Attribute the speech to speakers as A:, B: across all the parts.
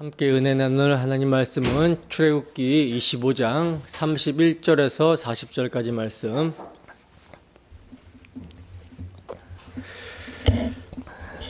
A: 함께 은혜 나눌 하나님 말씀은 출애굽기 25장 31절에서 40절까지 말씀.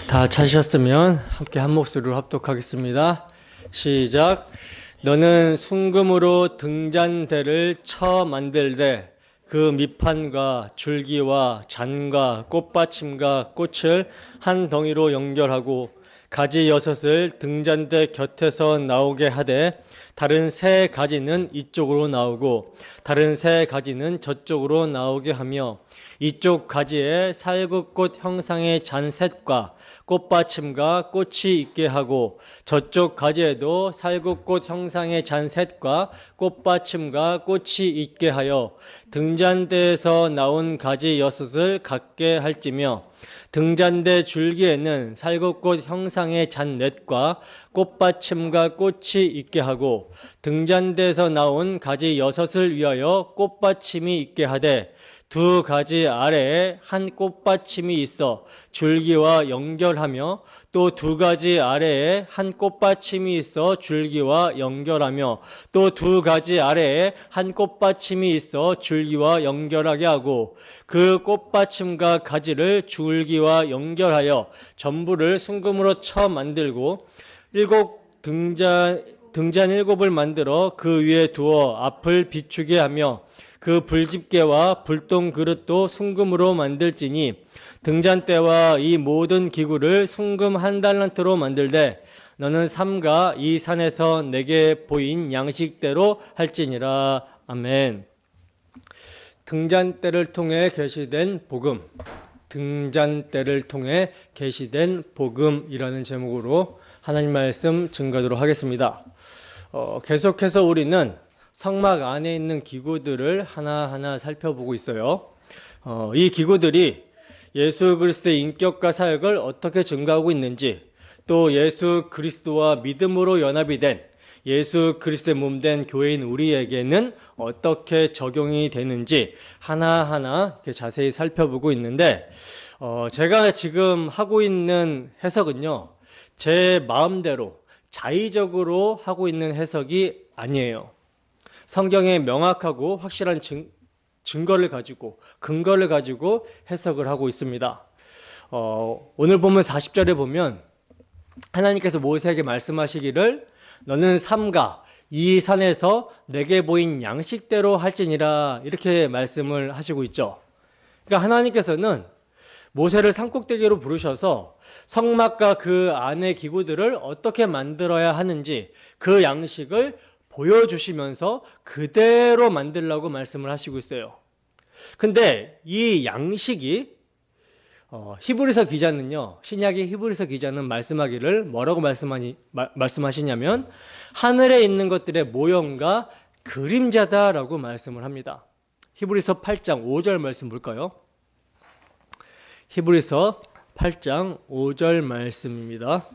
A: 다 찾으셨으면 함께 한 목소리로 합독하겠습니다. 시작. 너는 순금으로 등잔대를 쳐 만들되 그 밑판과 줄기와 잔과 꽃받침과 꽃을 한 덩이로 연결하고 가지 6을 등잔대 곁에서 나오게 하되 다른 3가지는 이쪽으로 나오고 다른 3가지는 저쪽으로 나오게 하며 이쪽 가지에 살구꽃 형상의 잔셋과 꽃받침과 꽃이 있게 하고 저쪽 가지에도 살구꽃 형상의 잔셋과 꽃받침과 꽃이 있게 하여 등잔대에서 나온 가지 6을 갖게 할지며 등잔대 줄기에는 살구꽃 형상의 잔넷과 꽃받침과 꽃이 있게 하고 등잔대에서 나온 가지 6을 위하여 꽃받침이 있게 하되 2가지 아래에 한 꽃받침이 있어 줄기와 연결하며 또 2가지 아래에 한 꽃받침이 있어 줄기와 연결하며 또 2가지 아래에 한 꽃받침이 있어 줄기와 연결하게 하고 그 꽃받침과 가지를 줄기와 연결하여 전부를 순금으로 쳐 만들고 7등잔 7을 만들어 그 위에 두어 앞을 비추게 하며 그 불집게와 불똥 그릇도 순금으로 만들지니 등잔대와 이 모든 기구를 순금 1달란트로 만들되 너는 삼가 이 산에서 내게 보인 양식대로 할지니라. 아멘. 등잔대를 통해 계시된 복음, 등잔대를 통해 계시된 복음이라는 제목으로 하나님 말씀 증거하도록 하겠습니다. 계속해서 우리는 성막 안에 있는 기구들을 하나하나 살펴보고 있어요. 이 기구들이 예수 그리스도의 인격과 사역을 어떻게 증거하고 있는지, 또 예수 그리스도와 믿음으로 연합이 된 예수 그리스도의 몸된 교회인 우리에게는 어떻게 적용이 되는지 하나하나 이렇게 자세히 살펴보고 있는데, 제가 지금 하고 있는 해석은요, 제 마음대로 자의적으로 하고 있는 해석이 아니에요. 성경에 명확하고 확실한 증거를 가지고, 근거를 가지고 해석을 하고 있습니다. 오늘 보면 40절에 보면 하나님께서 모세에게 말씀하시기를 너는 삼가 이 산에서 내게 보인 양식대로 할지니라, 이렇게 말씀을 하시고 있죠. 그러니까 하나님께서는 모세를 산꼭대기로 부르셔서 성막과 그 안의 기구들을 어떻게 만들어야 하는지 그 양식을 보여주시면서 그대로 만들라고 말씀을 하시고 있어요. 근데 이 양식이 히브리서 기자는요, 신약의 히브리서 기자는 말씀하기를 뭐라고 말씀하시냐면 하늘에 있는 것들의 모형과 그림자다라고 말씀을 합니다. 히브리서 8장 5절 말씀 볼까요? 히브리서 8장 5절 말씀입니다.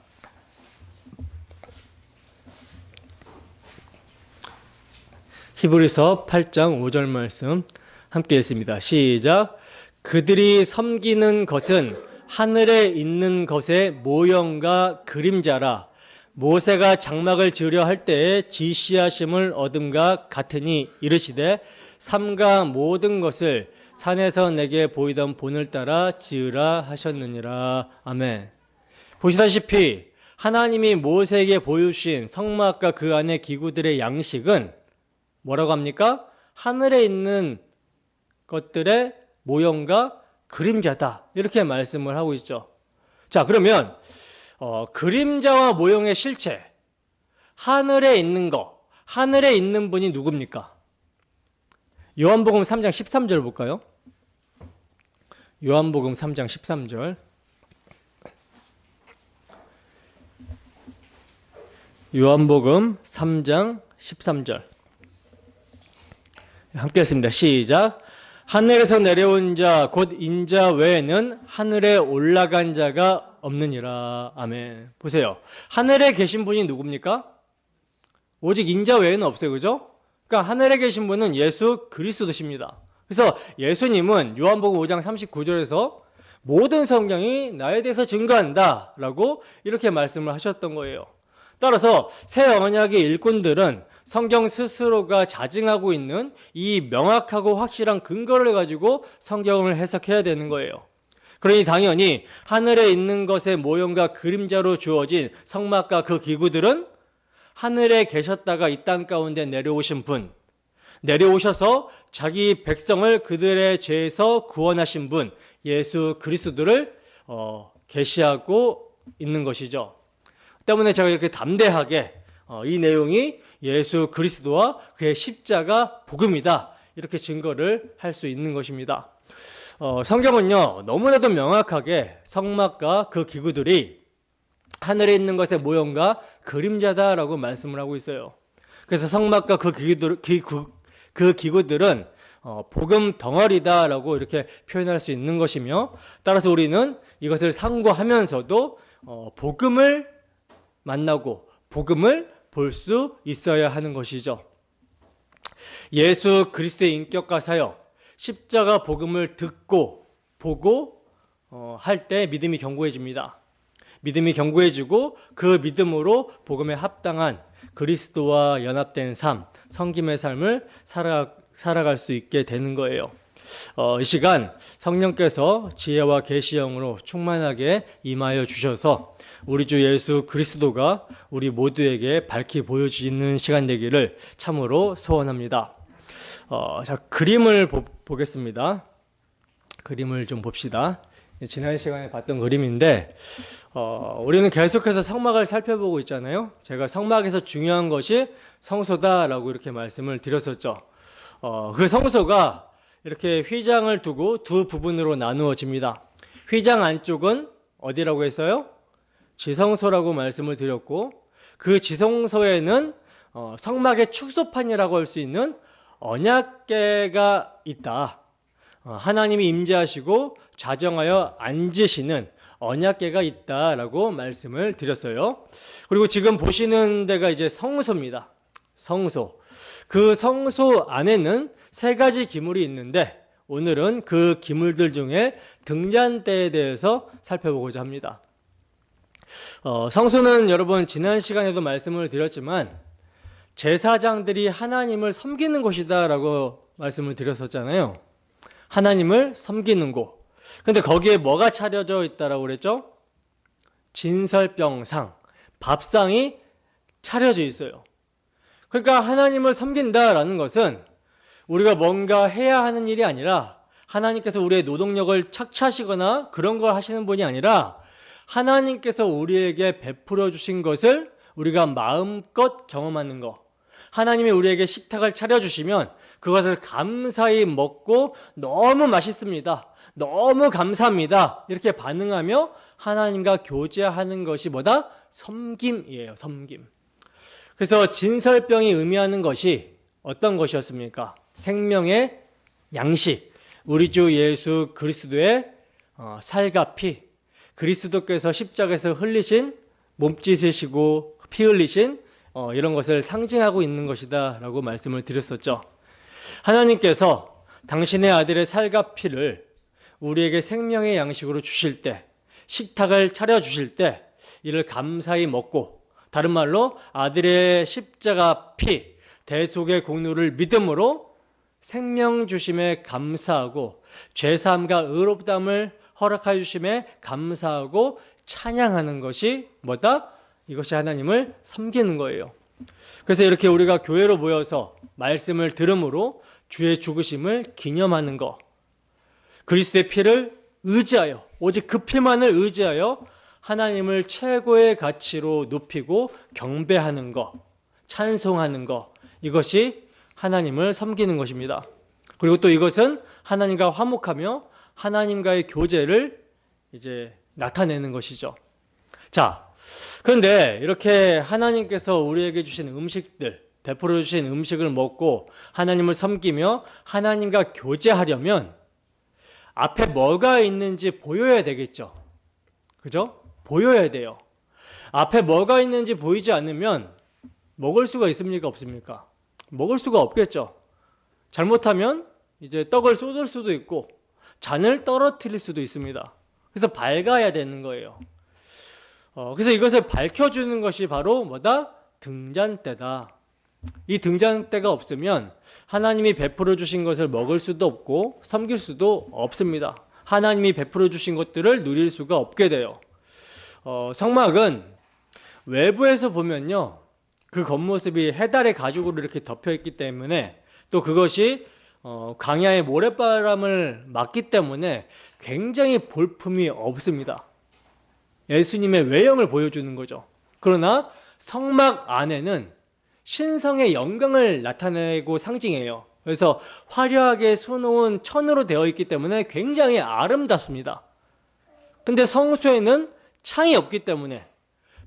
A: 히브리서 8장 5절 말씀 함께 읽습니다. 시작. 그들이 섬기는 것은 하늘에 있는 것의 모형과 그림자라. 모세가 장막을 지으려 할 때에 지시하심을 얻음과 같으니 이르시되 삼가 모든 것을 산에서 내게 보이던 본을 따라 지으라 하셨느니라. 아멘. 보시다시피 하나님이 모세에게 보여주신 성막과 그 안의 기구들의 양식은 뭐라고 합니까? 하늘에 있는 것들의 모형과 그림자다, 이렇게 말씀을 하고 있죠. 자, 그러면 그림자와 모형의 실체, 하늘에 있는 거, 하늘에 있는 분이 누굽니까? 요한복음 3장 13절 볼까요? 요한복음 3장 13절. 요한복음 3장 13절. 함께 했습니다. 시작. 하늘에서 내려온 자 곧 인자 외에는 하늘에 올라간 자가 없느니라. 아멘. 보세요. 하늘에 계신 분이 누굽니까? 오직 인자 외에는 없어요. 그죠? 그러니까 하늘에 계신 분은 예수 그리스도십니다. 그래서 예수님은 요한복음 5장 39절에서 모든 성경이 나에 대해서 증거한다 라고 이렇게 말씀을 하셨던 거예요. 따라서 새 언약의 일꾼들은 성경 스스로가 자증하고 있는 이 명확하고 확실한 근거를 가지고 성경을 해석해야 되는 거예요. 그러니 당연히 하늘에 있는 것의 모형과 그림자로 주어진 성막과 그 기구들은 하늘에 계셨다가 이 땅 가운데 내려오신 분, 내려오셔서 자기 백성을 그들의 죄에서 구원하신 분, 예수 그리스도를 계시하고 있는 것이죠. 때문에 제가 이렇게 담대하게 이 내용이 예수 그리스도와 그의 십자가 복음이다, 이렇게 증거를 할 수 있는 것입니다. 성경은요, 너무나도 명확하게 성막과 그 기구들이 하늘에 있는 것의 모형과 그림자다라고 말씀을 하고 있어요. 그래서 성막과 그 기구들은 복음 덩어리다라고 이렇게 표현할 수 있는 것이며, 따라서 우리는 이것을 상고하면서도 복음을 만나고 복음을 볼 수 있어야 하는 것이죠. 예수 그리스도의 인격과 사역, 십자가 복음을 듣고 보고 할 때 믿음이 견고해집니다. 믿음이 견고해지고 그 믿음으로 복음에 합당한 그리스도와 연합된 삶, 섬김의 삶을 살아갈 수 있게 되는 거예요. 이 시간 성령께서 지혜와 계시형으로 충만하게 임하여 주셔서 우리 주 예수 그리스도가 우리 모두에게 밝히 보여지는 시간 되기를 참으로 소원합니다. 자, 그림을 보겠습니다. 그림을 좀 봅시다. 지난 시간에 봤던 그림인데 우리는 계속해서 성막을 살펴보고 있잖아요. 제가 성막에서 중요한 것이 성소다라고 이렇게 말씀을 드렸었죠. 그 성소가 이렇게 휘장을 두고 두 부분으로 나누어집니다. 휘장 안쪽은 어디라고 했어요? 지성소라고 말씀을 드렸고, 그 지성소에는 성막의 축소판이라고 할 수 있는 언약궤가 있다. 하나님이 임재하시고 좌정하여 앉으시는 언약궤가 있다라고 말씀을 드렸어요. 그리고 지금 보시는 데가 이제 성소입니다. 성소. 그 성소 안에는 세 가지 기물이 있는데 오늘은 그 기물들 중에 등잔대에 대해서 살펴보고자 합니다. 성소는 여러분 지난 시간에도 말씀을 드렸지만 제사장들이 하나님을 섬기는 곳이다 라고 말씀을 드렸었잖아요. 하나님을 섬기는 곳. 근데 거기에 뭐가 차려져 있다라고 그랬죠? 진설병상, 밥상이 차려져 있어요. 그러니까 하나님을 섬긴다라는 것은 우리가 뭔가 해야 하는 일이 아니라, 하나님께서 우리의 노동력을 착취하시거나 그런 걸 하시는 분이 아니라 하나님께서 우리에게 베풀어 주신 것을 우리가 마음껏 경험하는 것. 하나님이 우리에게 식탁을 차려주시면 그것을 감사히 먹고 너무 맛있습니다, 너무 감사합니다, 이렇게 반응하며 하나님과 교제하는 것이 뭐다? 섬김이에요. 섬김. 그래서 진설병이 의미하는 것이 어떤 것이었습니까? 생명의 양식, 우리 주 예수 그리스도의 살과 피, 그리스도께서 십자가에서 흘리신 몸짓이시고 피 흘리신 이런 것을 상징하고 있는 것이다 라고 말씀을 드렸었죠. 하나님께서 당신의 아들의 살과 피를 우리에게 생명의 양식으로 주실 때, 식탁을 차려주실 때 이를 감사히 먹고, 다른 말로 아들의 십자가 피, 대속의 공로를 믿음으로 생명 주심에 감사하고 죄사함과 의롭다함을 허락하여 주심에 감사하고 찬양하는 것이 뭐다? 이것이 하나님을 섬기는 거예요. 그래서 이렇게 우리가 교회로 모여서 말씀을 들음으로 주의 죽으심을 기념하는 것, 그리스도의 피를 의지하여, 오직 그 피만을 의지하여 하나님을 최고의 가치로 높이고 경배하는 것, 찬송하는 것, 이것이 하나님을 섬기는 것입니다. 그리고 또 이것은 하나님과 화목하며 하나님과의 교제를 이제 나타내는 것이죠. 자, 그런데 이렇게 하나님께서 우리에게 주신 음식들, 베풀어 주신 음식을 먹고 하나님을 섬기며 하나님과 교제하려면 앞에 뭐가 있는지 보여야 되겠죠. 그죠? 보여야 돼요. 앞에 뭐가 있는지 보이지 않으면 먹을 수가 있습니까? 없습니까? 먹을 수가 없겠죠. 잘못하면 이제 떡을 쏟을 수도 있고 잔을 떨어뜨릴 수도 있습니다. 그래서 밝아야 되는 거예요. 그래서 이것을 밝혀주는 것이 바로 뭐다? 등잔대다. 이 등잔대가 없으면 하나님이 베풀어 주신 것을 먹을 수도 없고 섬길 수도 없습니다. 하나님이 베풀어 주신 것들을 누릴 수가 없게 돼요. 성막은 외부에서 보면요, 그 겉모습이 해달의 가죽으로 이렇게 덮여 있기 때문에, 또 그것이 광야의 모래바람을 막기 때문에 굉장히 볼품이 없습니다. 예수님의 외형을 보여주는 거죠. 그러나 성막 안에는 신성의 영광을 나타내고 상징해요. 그래서 화려하게 수놓은 천으로 되어 있기 때문에 굉장히 아름답습니다. 근데 성소에는 창이 없기 때문에,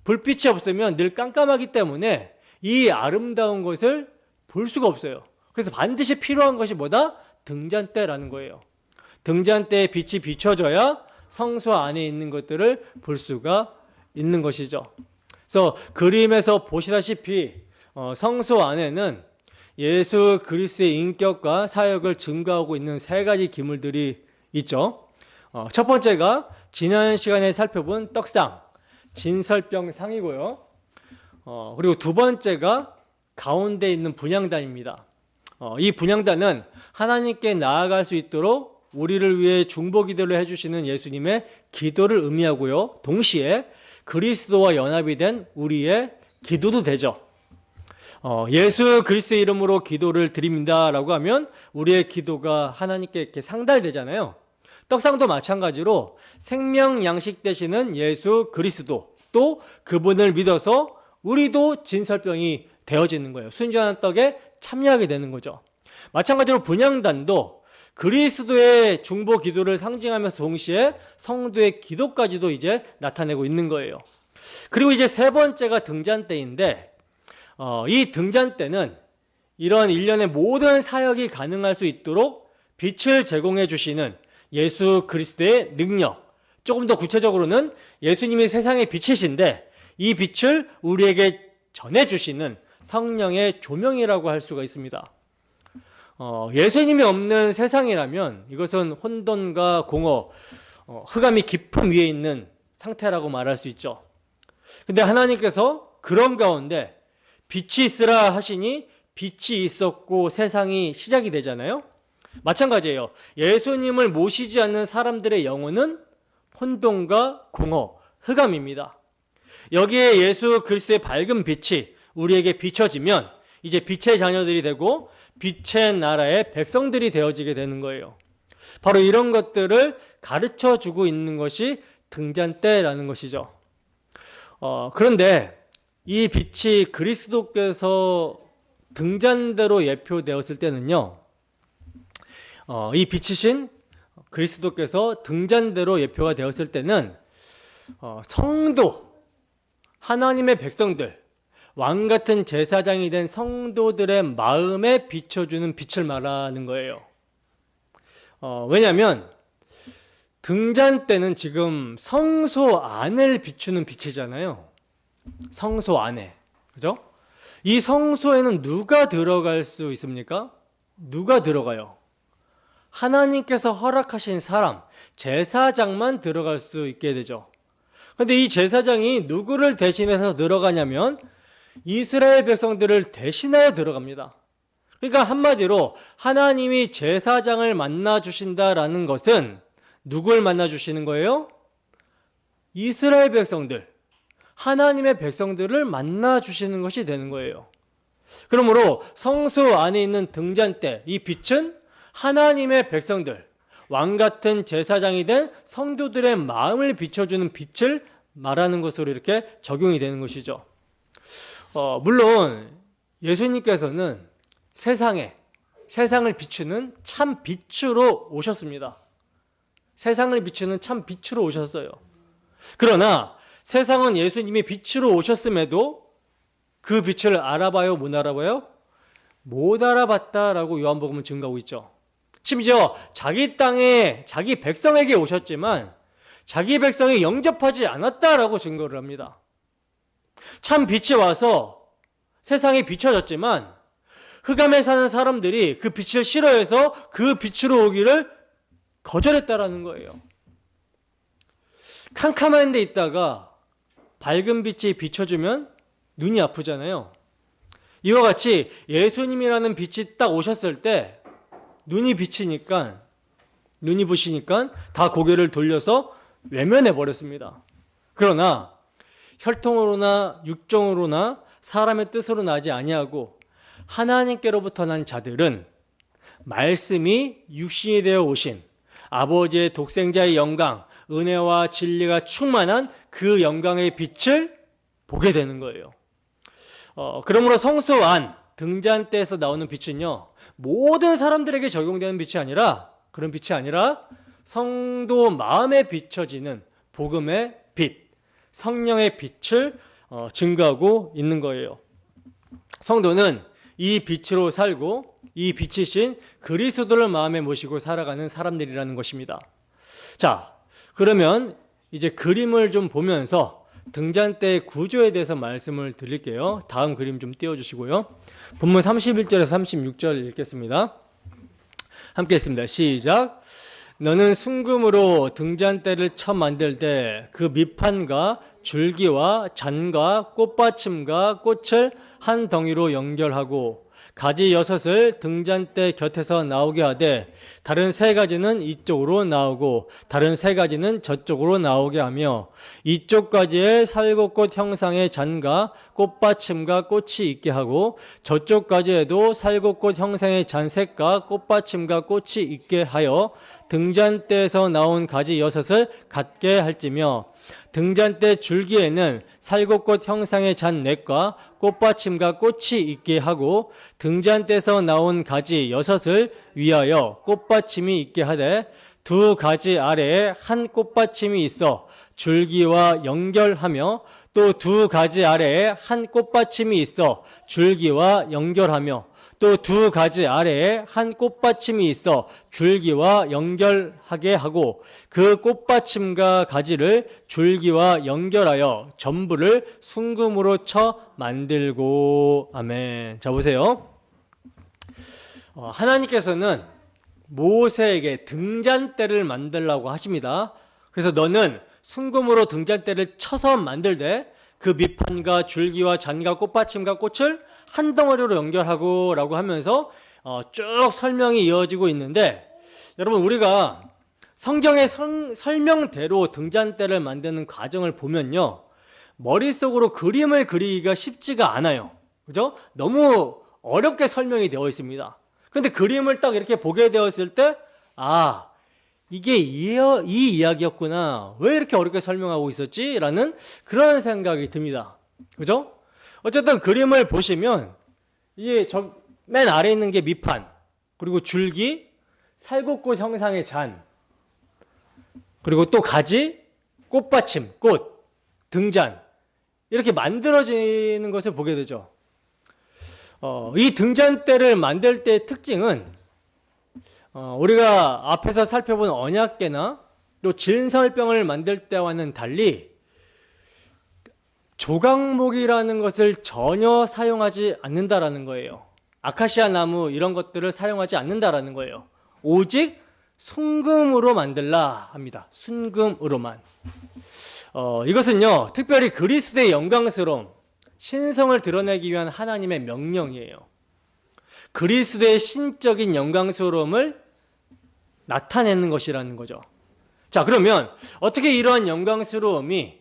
A: 불빛이 없으면 늘 깜깜하기 때문에 이 아름다운 것을 볼 수가 없어요. 그래서 반드시 필요한 것이 뭐다? 등잔대라는 거예요. 등잔대에 빛이 비춰져야 성소 안에 있는 것들을 볼 수가 있는 것이죠. 그래서 그림에서 보시다시피 성소 안에는 예수 그리스도의 인격과 사역을 증거하고 있는 세 가지 기물들이 있죠. 첫 번째가 지난 시간에 살펴본 떡상, 진설병상이고요. 그리고 두 번째가 가운데 있는 분향단입니다. 이 분향단은 하나님께 나아갈 수 있도록 우리를 위해 중보기도를 해주시는 예수님의 기도를 의미하고요. 동시에 그리스도와 연합이 된 우리의 기도도 되죠. 예수 그리스도의 이름으로 기도를 드립니다라고 하면 우리의 기도가 하나님께 이렇게 상달되잖아요. 떡상도 마찬가지로 생명 양식 되시는 예수 그리스도, 또 그분을 믿어서 우리도 진설병이 되어지는 거예요. 순전한 떡에 참여하게 되는 거죠. 마찬가지로 분향단도 그리스도의 중보 기도를 상징하면서 동시에 성도의 기도까지도 이제 나타내고 있는 거예요. 그리고 이제 세 번째가 등잔대인데, 이 등잔대는 이런 일련의 모든 사역이 가능할 수 있도록 빛을 제공해 주시는 예수 그리스도의 능력, 조금 더 구체적으로는 예수님이 세상의 빛이신데 이 빛을 우리에게 전해주시는 성령의 조명이라고 할 수가 있습니다. 예수님이 없는 세상이라면 이것은 혼돈과 공허, 흑암이 깊은 위에 있는 상태라고 말할 수 있죠. 근데 하나님께서 그런 가운데 빛이 있으라 하시니 빛이 있었고 세상이 시작이 되잖아요. 마찬가지예요. 예수님을 모시지 않는 사람들의 영혼은 혼돈과 공허, 흑암입니다. 여기에 예수 그리스도의 밝은 빛이 우리에게 비춰지면 이제 빛의 자녀들이 되고 빛의 나라의 백성들이 되어지게 되는 거예요. 바로 이런 것들을 가르쳐주고 있는 것이 등잔대라는 것이죠. 그런데 이 빛이 그리스도께서 등잔대로 예표되었을 때는요, 이 빛이신 그리스도께서 등잔대로 예표가 되었을 때는 성도, 하나님의 백성들, 왕같은 제사장이 된 성도들의 마음에 비춰주는 빛을 말하는 거예요. 왜냐하면 등잔대는 지금 성소 안을 비추는 빛이잖아요. 성소 안에, 그죠? 이 성소에는 누가 들어갈 수 있습니까? 누가 들어가요? 하나님께서 허락하신 사람, 제사장만 들어갈 수 있게 되죠. 그런데 이 제사장이 누구를 대신해서 들어가냐면 이스라엘 백성들을 대신하여 들어갑니다. 그러니까 한마디로 하나님이 제사장을 만나 주신다라는 것은 누굴 만나 주시는 거예요? 이스라엘 백성들, 하나님의 백성들을 만나 주시는 것이 되는 거예요. 그러므로 성소 안에 있는 등잔대, 이 빛은 하나님의 백성들, 왕같은 제사장이 된 성도들의 마음을 비춰주는 빛을 말하는 것으로 이렇게 적용이 되는 것이죠. 물론 예수님께서는 세상을 비추는 참 빛으로 오셨습니다. 세상을 비추는 참 빛으로 오셨어요. 그러나 세상은 예수님이 빛으로 오셨음에도 그 빛을 알아봐요, 못 알아봐요? 못 알아봤다라고 요한복음은 증거하고 있죠. 심지어 자기 땅에 자기 백성에게 오셨지만 자기 백성이 영접하지 않았다라고 증거를 합니다. 참 빛이 와서 세상이 비춰졌지만 흑암에 사는 사람들이 그 빛을 싫어해서 그 빛으로 오기를 거절했다라는 거예요. 캄캄한 데 있다가 밝은 빛이 비춰주면 눈이 아프잖아요. 이와 같이 예수님이라는 빛이 딱 오셨을 때 눈이 비치니까, 눈이 부시니까 다 고개를 돌려서 외면해 버렸습니다. 그러나 혈통으로나 육정으로나 사람의 뜻으로 나지 아니하고 하나님께로부터 난 자들은 말씀이 육신이 되어 오신 아버지의 독생자의 영광, 은혜와 진리가 충만한 그 영광의 빛을 보게 되는 거예요. 그러므로 성소 안 등잔대에서 나오는 빛은요, 모든 사람들에게 적용되는 빛이 아니라, 그런 빛이 아니라 성도 마음에 비춰지는 복음의 빛, 성령의 빛을 증거하고 있는 거예요. 성도는 이 빛으로 살고 이 빛이신 그리스도를 마음에 모시고 살아가는 사람들이라는 것입니다. 자, 그러면 이제 그림을 좀 보면서 등잔대의 구조에 대해서 말씀을 드릴게요. 다음 그림 좀 띄워주시고요. 본문 31절에서 36절 읽겠습니다. 함께 했습니다. 시작. 너는 순금으로 등잔대를 처 만들 때 그 밑판과 줄기와 잔과 꽃받침과 꽃을 한 덩이로 연결하고 가지 6을 등잔대 곁에서 나오게 하되 다른 3가지는 이쪽으로 나오고 다른 3가지는 저쪽으로 나오게 하며 이쪽 가지에 살구꽃 형상의 잔과 꽃받침과 꽃이 있게 하고 저쪽 가지에도 살구꽃 형상의 잔색과 꽃받침과 꽃이 있게 하여 등잔대에서 나온 가지 6을 갖게 할지며 등잔대 줄기에는 살구꽃 형상의 잔넷과 꽃받침과 꽃이 있게 하고 등잔대에서 나온 가지 6을 위하여 꽃받침이 있게 하되 2 가지 아래에 한 꽃받침이 있어 줄기와 연결하며 또 2 가지 아래에 한 꽃받침이 있어 줄기와 연결하며 또 2 가지 아래에 한 꽃받침이 있어 줄기와 연결하게 하고 그 꽃받침과 가지를 줄기와 연결하여 전부를 순금으로 쳐 만들고. 아멘. 자, 보세요. 하나님께서는 모세에게 등잔대를 만들라고 하십니다. 그래서 너는 순금으로 등잔대를 쳐서 만들되 그 밑판과 줄기와 잔과 꽃받침과 꽃을 한 덩어리로 연결하고 라고 하면서 쭉 설명이 이어지고 있는데, 여러분 우리가 성경의 설명대로 등잔대를 만드는 과정을 보면요, 머릿속으로 그림을 그리기가 쉽지가 않아요. 그죠? 너무 어렵게 설명이 되어 있습니다. 근데 그림을 딱 이렇게 보게 되었을 때, 아, 이게 이 이야기였구나. 왜 이렇게 어렵게 설명하고 있었지? 라는 그런 생각이 듭니다. 그죠? 어쨌든 그림을 보시면 이게 맨 아래에 있는 게 밑판, 그리고 줄기, 살구꽃 형상의 잔, 그리고 또 가지, 꽃받침, 꽃, 등잔, 이렇게 만들어지는 것을 보게 되죠. 이 등잔대를 만들 때의 특징은 우리가 앞에서 살펴본 언약궤나 또 진설병을 만들 때와는 달리 조각목이라는 것을 전혀 사용하지 않는다라는 거예요. 아카시아 나무 이런 것들을 사용하지 않는다라는 거예요. 오직 순금으로 만들라 합니다. 순금으로만. 이것은요, 특별히 그리스도의 영광스러움, 신성을 드러내기 위한 하나님의 명령이에요. 그리스도의 신적인 영광스러움을 나타내는 것이라는 거죠. 자, 그러면 어떻게 이러한 영광스러움이,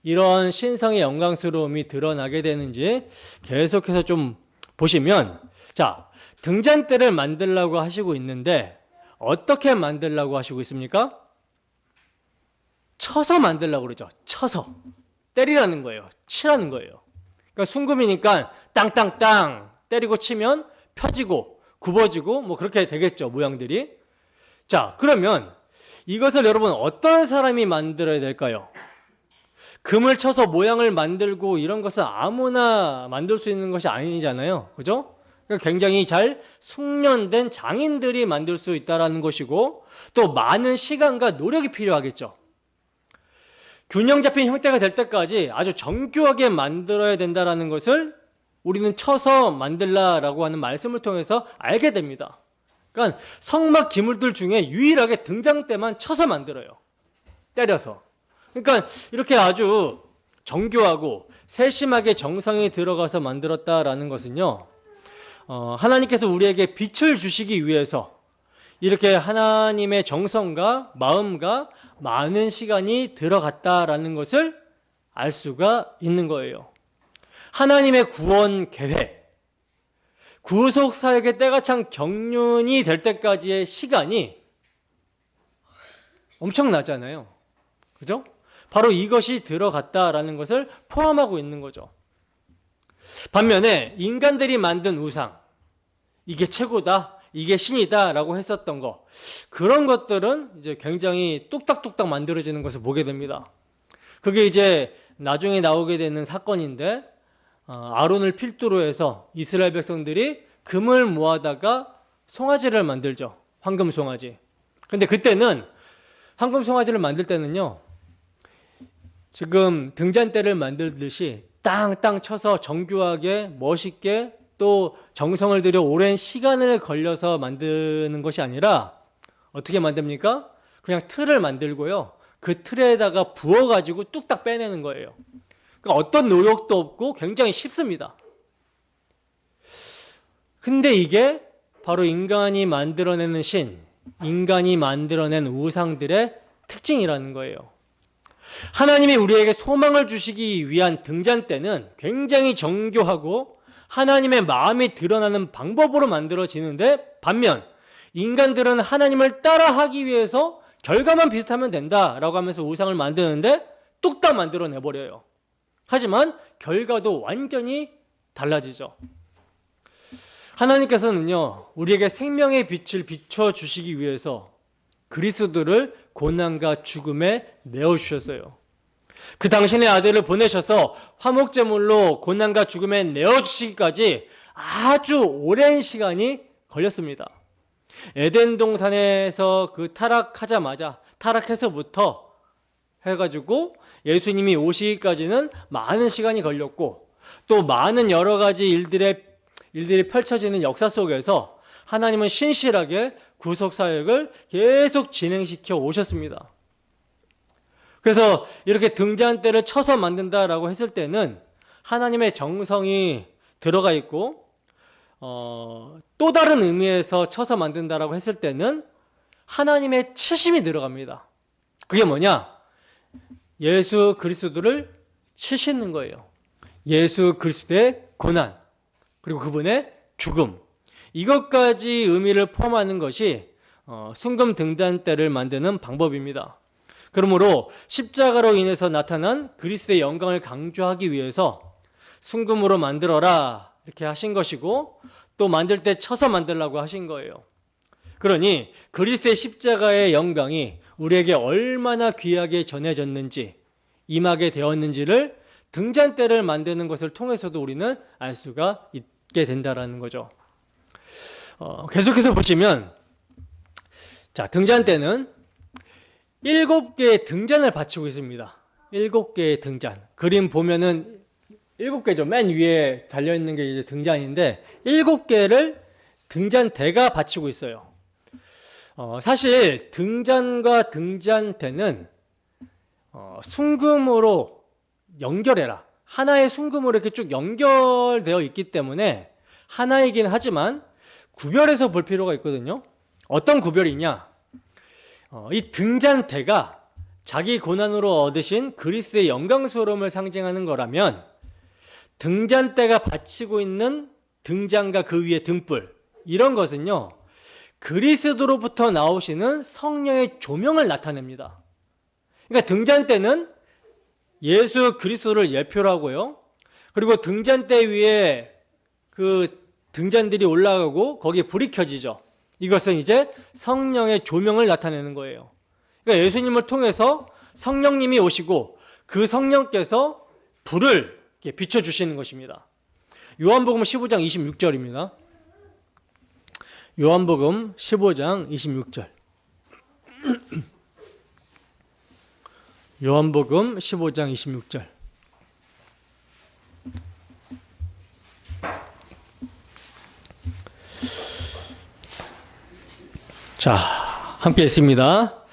A: 이런 신성의 영광스러움이 드러나게 되는지 계속해서 좀 보시면, 자, 등잔대를 만들라고 하시고 있는데 어떻게 만들라고 하시고 있습니까? 쳐서 만들라고 그러죠. 쳐서. 때리라는 거예요. 치라는 거예요. 그러니까 순금이니까 땅땅땅 때리고 치면 펴지고 굽어지고 뭐 그렇게 되겠죠, 모양들이. 자, 그러면 이것을 여러분 어떤 사람이 만들어야 될까요? 금을 쳐서 모양을 만들고 이런 것은 아무나 만들 수 있는 것이 아니잖아요. 그죠? 그러니까 굉장히 잘 숙련된 장인들이 만들 수 있다는 것이고, 또 많은 시간과 노력이 필요하겠죠. 균형 잡힌 형태가 될 때까지 아주 정교하게 만들어야 된다는 것을 우리는 쳐서 만들라라고 하는 말씀을 통해서 알게 됩니다. 그러니까 성막 기물들 중에 유일하게 등잔대만 쳐서 만들어요. 때려서. 그러니까 이렇게 아주 정교하고 세심하게 정성이 들어가서 만들었다라는 것은요, 하나님께서 우리에게 빛을 주시기 위해서 이렇게 하나님의 정성과 마음과 많은 시간이 들어갔다라는 것을 알 수가 있는 거예요. 하나님의 구원 계획, 구속 사역의 때가 참 경륜이 될 때까지의 시간이 엄청나잖아요. 그죠? 바로 이것이 들어갔다라는 것을 포함하고 있는 거죠. 반면에 인간들이 만든 우상, 이게 최고다, 이게 신이다 라고 했었던 거, 그런 것들은 이제 굉장히 뚝딱뚝딱 만들어지는 것을 보게 됩니다. 그게 이제 나중에 나오게 되는 사건인데, 아론을 필두로 해서 이스라엘 백성들이 금을 모아다가 송아지를 만들죠. 황금 송아지. 근데 그때는 황금 송아지를 만들 때는요, 지금 등잔대를 만들듯이 땅땅 쳐서 정교하게 멋있게 또 정성을 들여 오랜 시간을 걸려서 만드는 것이 아니라 어떻게 만듭니까? 그냥 틀을 만들고요, 그 틀에다가 부어가지고 뚝딱 빼내는 거예요. 그러니까 어떤 노력도 없고 굉장히 쉽습니다. 근데 이게 바로 인간이 만들어내는 신, 인간이 만들어낸 우상들의 특징이라는 거예요. 하나님이 우리에게 소망을 주시기 위한 등잔대는 굉장히 정교하고 하나님의 마음이 드러나는 방법으로 만들어지는데, 반면 인간들은 하나님을 따라하기 위해서 결과만 비슷하면 된다라고 하면서 우상을 만드는데 뚝딱 만들어내버려요. 하지만 결과도 완전히 달라지죠. 하나님께서는요, 우리에게 생명의 빛을 비춰주시기 위해서 그리스도를 고난과 죽음에 내어주셨어요. 그 당신의 아들을 보내셔서 화목제물로 고난과 죽음에 내어주시기까지 아주 오랜 시간이 걸렸습니다. 에덴 동산에서 그 타락해서부터 해가지고 예수님이 오시기까지는 많은 시간이 걸렸고, 또 많은 여러 가지 일들이 펼쳐지는 역사 속에서 하나님은 신실하게 구속 사역을 계속 진행시켜 오셨습니다. 그래서 이렇게 등잔대를 쳐서 만든다라고 했을 때는 하나님의 정성이 들어가 있고, 또 다른 의미에서 쳐서 만든다라고 했을 때는 하나님의 치심이 들어갑니다. 그게 뭐냐? 예수 그리스도를 치시는 거예요. 예수 그리스도의 고난, 그리고 그분의 죽음, 이것까지 의미를 포함하는 것이 순금 등잔대를 만드는 방법입니다. 그러므로 십자가로 인해서 나타난 그리스도의 영광을 강조하기 위해서 순금으로 만들어라 이렇게 하신 것이고, 또 만들 때 쳐서 만들라고 하신 거예요. 그러니 그리스도의 십자가의 영광이 우리에게 얼마나 귀하게 전해졌는지, 임하게 되었는지를 등잔대를 만드는 것을 통해서도 우리는 알 수가 있게 된다라는 거죠. 계속해서 보시면, 자, 등잔대는 7개의 등잔을 받치고 있습니다. 7개의 등잔. 그림 보면은 7개죠. 맨 위에 달려있는 게 이제 등잔인데 7개를 등잔대가 받치고 있어요. 사실 등잔과 등잔대는 순금으로 연결해라, 하나의 순금으로 이렇게 쭉 연결되어 있기 때문에 하나이긴 하지만 구별해서 볼 필요가 있거든요. 어떤 구별이냐? 이 등잔대가 자기 고난으로 얻으신 그리스도의 영광스러움을 상징하는 거라면, 등잔대가 받치고 있는 등잔과 그 위에 등불, 이런 것은요, 그리스도로부터 나오시는 성령의 조명을 나타냅니다. 그러니까 등잔대는 예수 그리스도를 예표로 하고요, 그리고 등잔대 위에 그 등잔들이 올라가고 거기에 불이 켜지죠. 이것은 이제 성령의 조명을 나타내는 거예요. 그러니까 예수님을 통해서 성령님이 오시고 그 성령께서 불을 비춰주시는 것입니다. 요한복음 15장 26절입니다. 요한복음 15장 26절. 요한복음 15장 26절. 자, 함께 읽습니다.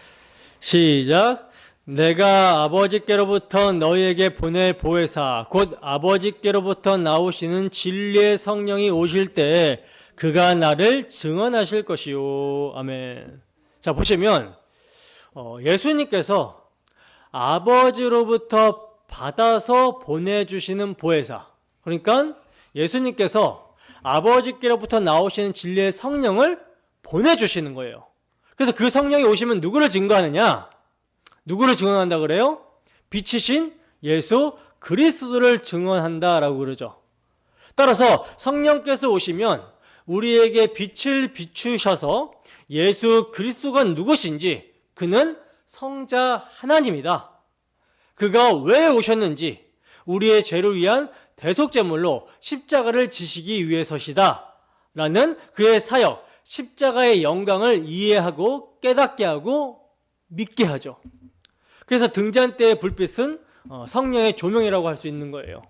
A: 시작. 내가 아버지께로부터 너희에게 보낼 보혜사 곧 아버지께로부터 나오시는 진리의 성령이 오실 때에 그가 나를 증언하실 것이요. 아멘. 자, 보시면 예수님께서 아버지로부터 받아서 보내주시는 보혜사, 그러니까 예수님께서 아버지께로부터 나오시는 진리의 성령을 보내주시는 거예요. 그래서 그 성령이 오시면 누구를 증거하느냐? 누구를 증언한다 그래요? 빛이신 예수 그리스도를 증언한다라고 그러죠. 따라서 성령께서 오시면 우리에게 빛을 비추셔서 예수 그리스도가 누구신지, 그는 성자 하나님이다, 그가 왜 오셨는지, 우리의 죄를 위한 대속제물로 십자가를 지시기 위해서시다 라는 그의 사역, 십자가의 영광을 이해하고 깨닫게 하고 믿게 하죠. 그래서 등잔 때의 불빛은 성령의 조명이라고 할 수 있는 거예요.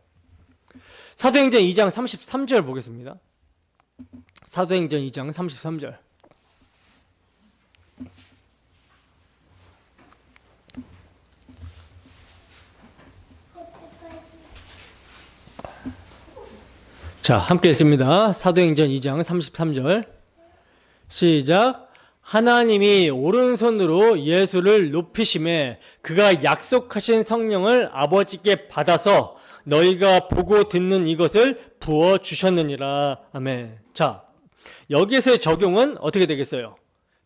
A: 사도행전 2장 33절 보겠습니다. 사도행전 2장 33절. 자, 함께 읽습니다. 사도행전 2장 33절. 시작. 하나님이 오른손으로 예수를 높이심에 그가 약속하신 성령을 아버지께 받아서 너희가 보고 듣는 이것을 부어주셨느니라. 아멘. 자, 여기에서의 적용은 어떻게 되겠어요?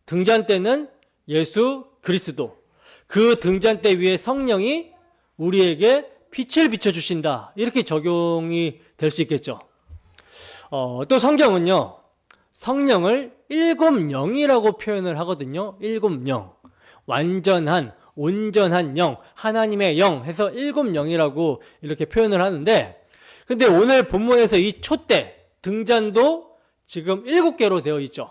A: 등잔대는 예수 그리스도, 그 등잔대 위에 성령이 우리에게 빛을 비춰주신다, 이렇게 적용이 될 수 있겠죠. 또 성경은요, 성령을 일곱 영이라고 표현을 하거든요. 일곱 영, 완전한, 온전한 영, 하나님의 영 해서 일곱 영이라고 이렇게 표현을 하는데, 근데 오늘 본문에서 이 촛대, 등잔도 지금 7개로 되어 있죠.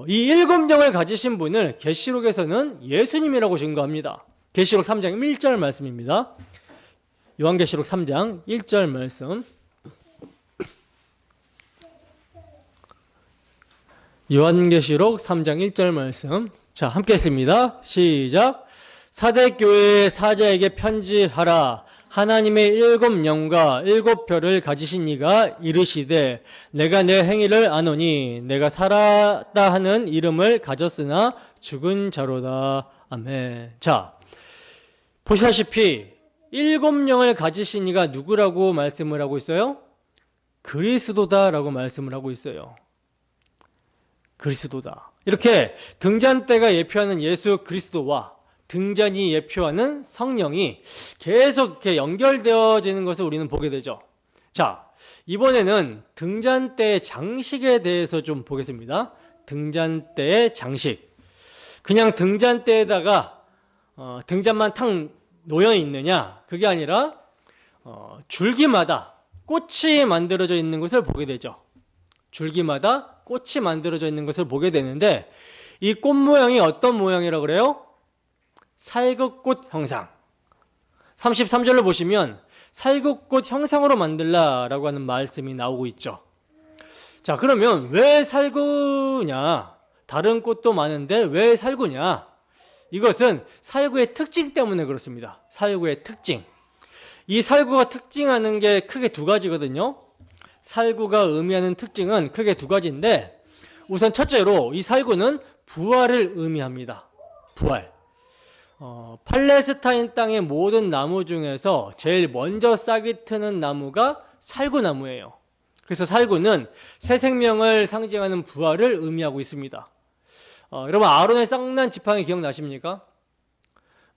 A: 이 일곱 영을 가지신 분을 계시록에서는 예수님이라고 증거합니다. 계시록 3장 1절 말씀입니다. 요한계시록 3장 1절 말씀. 요한계시록 3장 1절 말씀. 자, 함께 했습니다. 시작. 사대교회의 사자에게 편지하라. 하나님의 일곱 영과 일곱 별을 가지신 이가 이르시되 내가 내 행위를 아노니 내가 살았다 하는 이름을 가졌으나 죽은 자로다. 아멘. 자, 보시다시피 일곱 영을 가지신 이가 누구라고 말씀을 하고 있어요? 그리스도다라고 말씀을 하고 있어요. 그리스도다. 이렇게 등잔대가 예표하는 예수 그리스도와 등잔이 예표하는 성령이 계속 이렇게 연결되어지는 것을 우리는 보게 되죠. 자, 이번에는 등잔대의 장식에 대해서 좀 보겠습니다. 등잔대의 장식. 그냥 등잔대에다가 등잔만 탁 놓여 있느냐? 그게 아니라 줄기마다 꽃이 만들어져 있는 것을 보게 되죠. 줄기마다 꽃이 만들어져 있는 것을 보게 되는데, 이 꽃 모양이 어떤 모양이라고 그래요? 살구꽃 형상. 33절을 보시면 살구꽃 형상으로 만들라라고 하는 말씀이 나오고 있죠. 자, 그러면 왜 살구냐? 다른 꽃도 많은데 왜 살구냐? 이것은 살구의 특징 때문에 그렇습니다. 살구의 특징. 이 살구가 특징하는 게 크게 두 가지거든요. 살구가 의미하는 특징은 크게 두 가지인데, 우선 첫째로 이 살구는 부활을 의미합니다. 부활. 팔레스타인 땅의 모든 나무 중에서 제일 먼저 싹이 트는 나무가 살구나무예요. 그래서 살구는 새 생명을 상징하는 부활을 의미하고 있습니다. 여러분, 아론의 쌍난 지팡이 기억나십니까?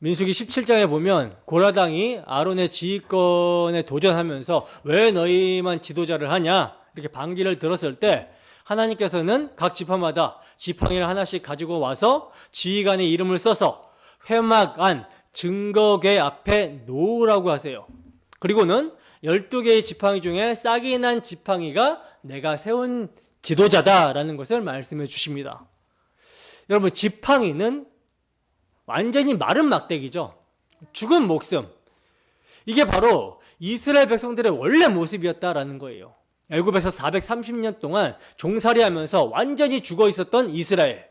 A: 민수기 17장에 보면 고라당이 아론의 지휘권에 도전하면서 왜 너희만 지도자를 하냐 이렇게 반기를 들었을 때, 하나님께서는 각 지파마다 지팡이를 하나씩 가지고 와서 지휘관의 이름을 써서 회막 안 증거궤 앞에 놓으라고 하세요. 그리고는 12개의 지팡이 중에 싹이 난 지팡이가 내가 세운 지도자다라는 것을 말씀해 주십니다. 여러분, 지팡이는 완전히 마른 막대기죠. 죽은 목숨. 이게 바로 이스라엘 백성들의 원래 모습이었다라는 거예요. 애굽에서 430년 동안 종살이하면서 완전히 죽어 있었던 이스라엘.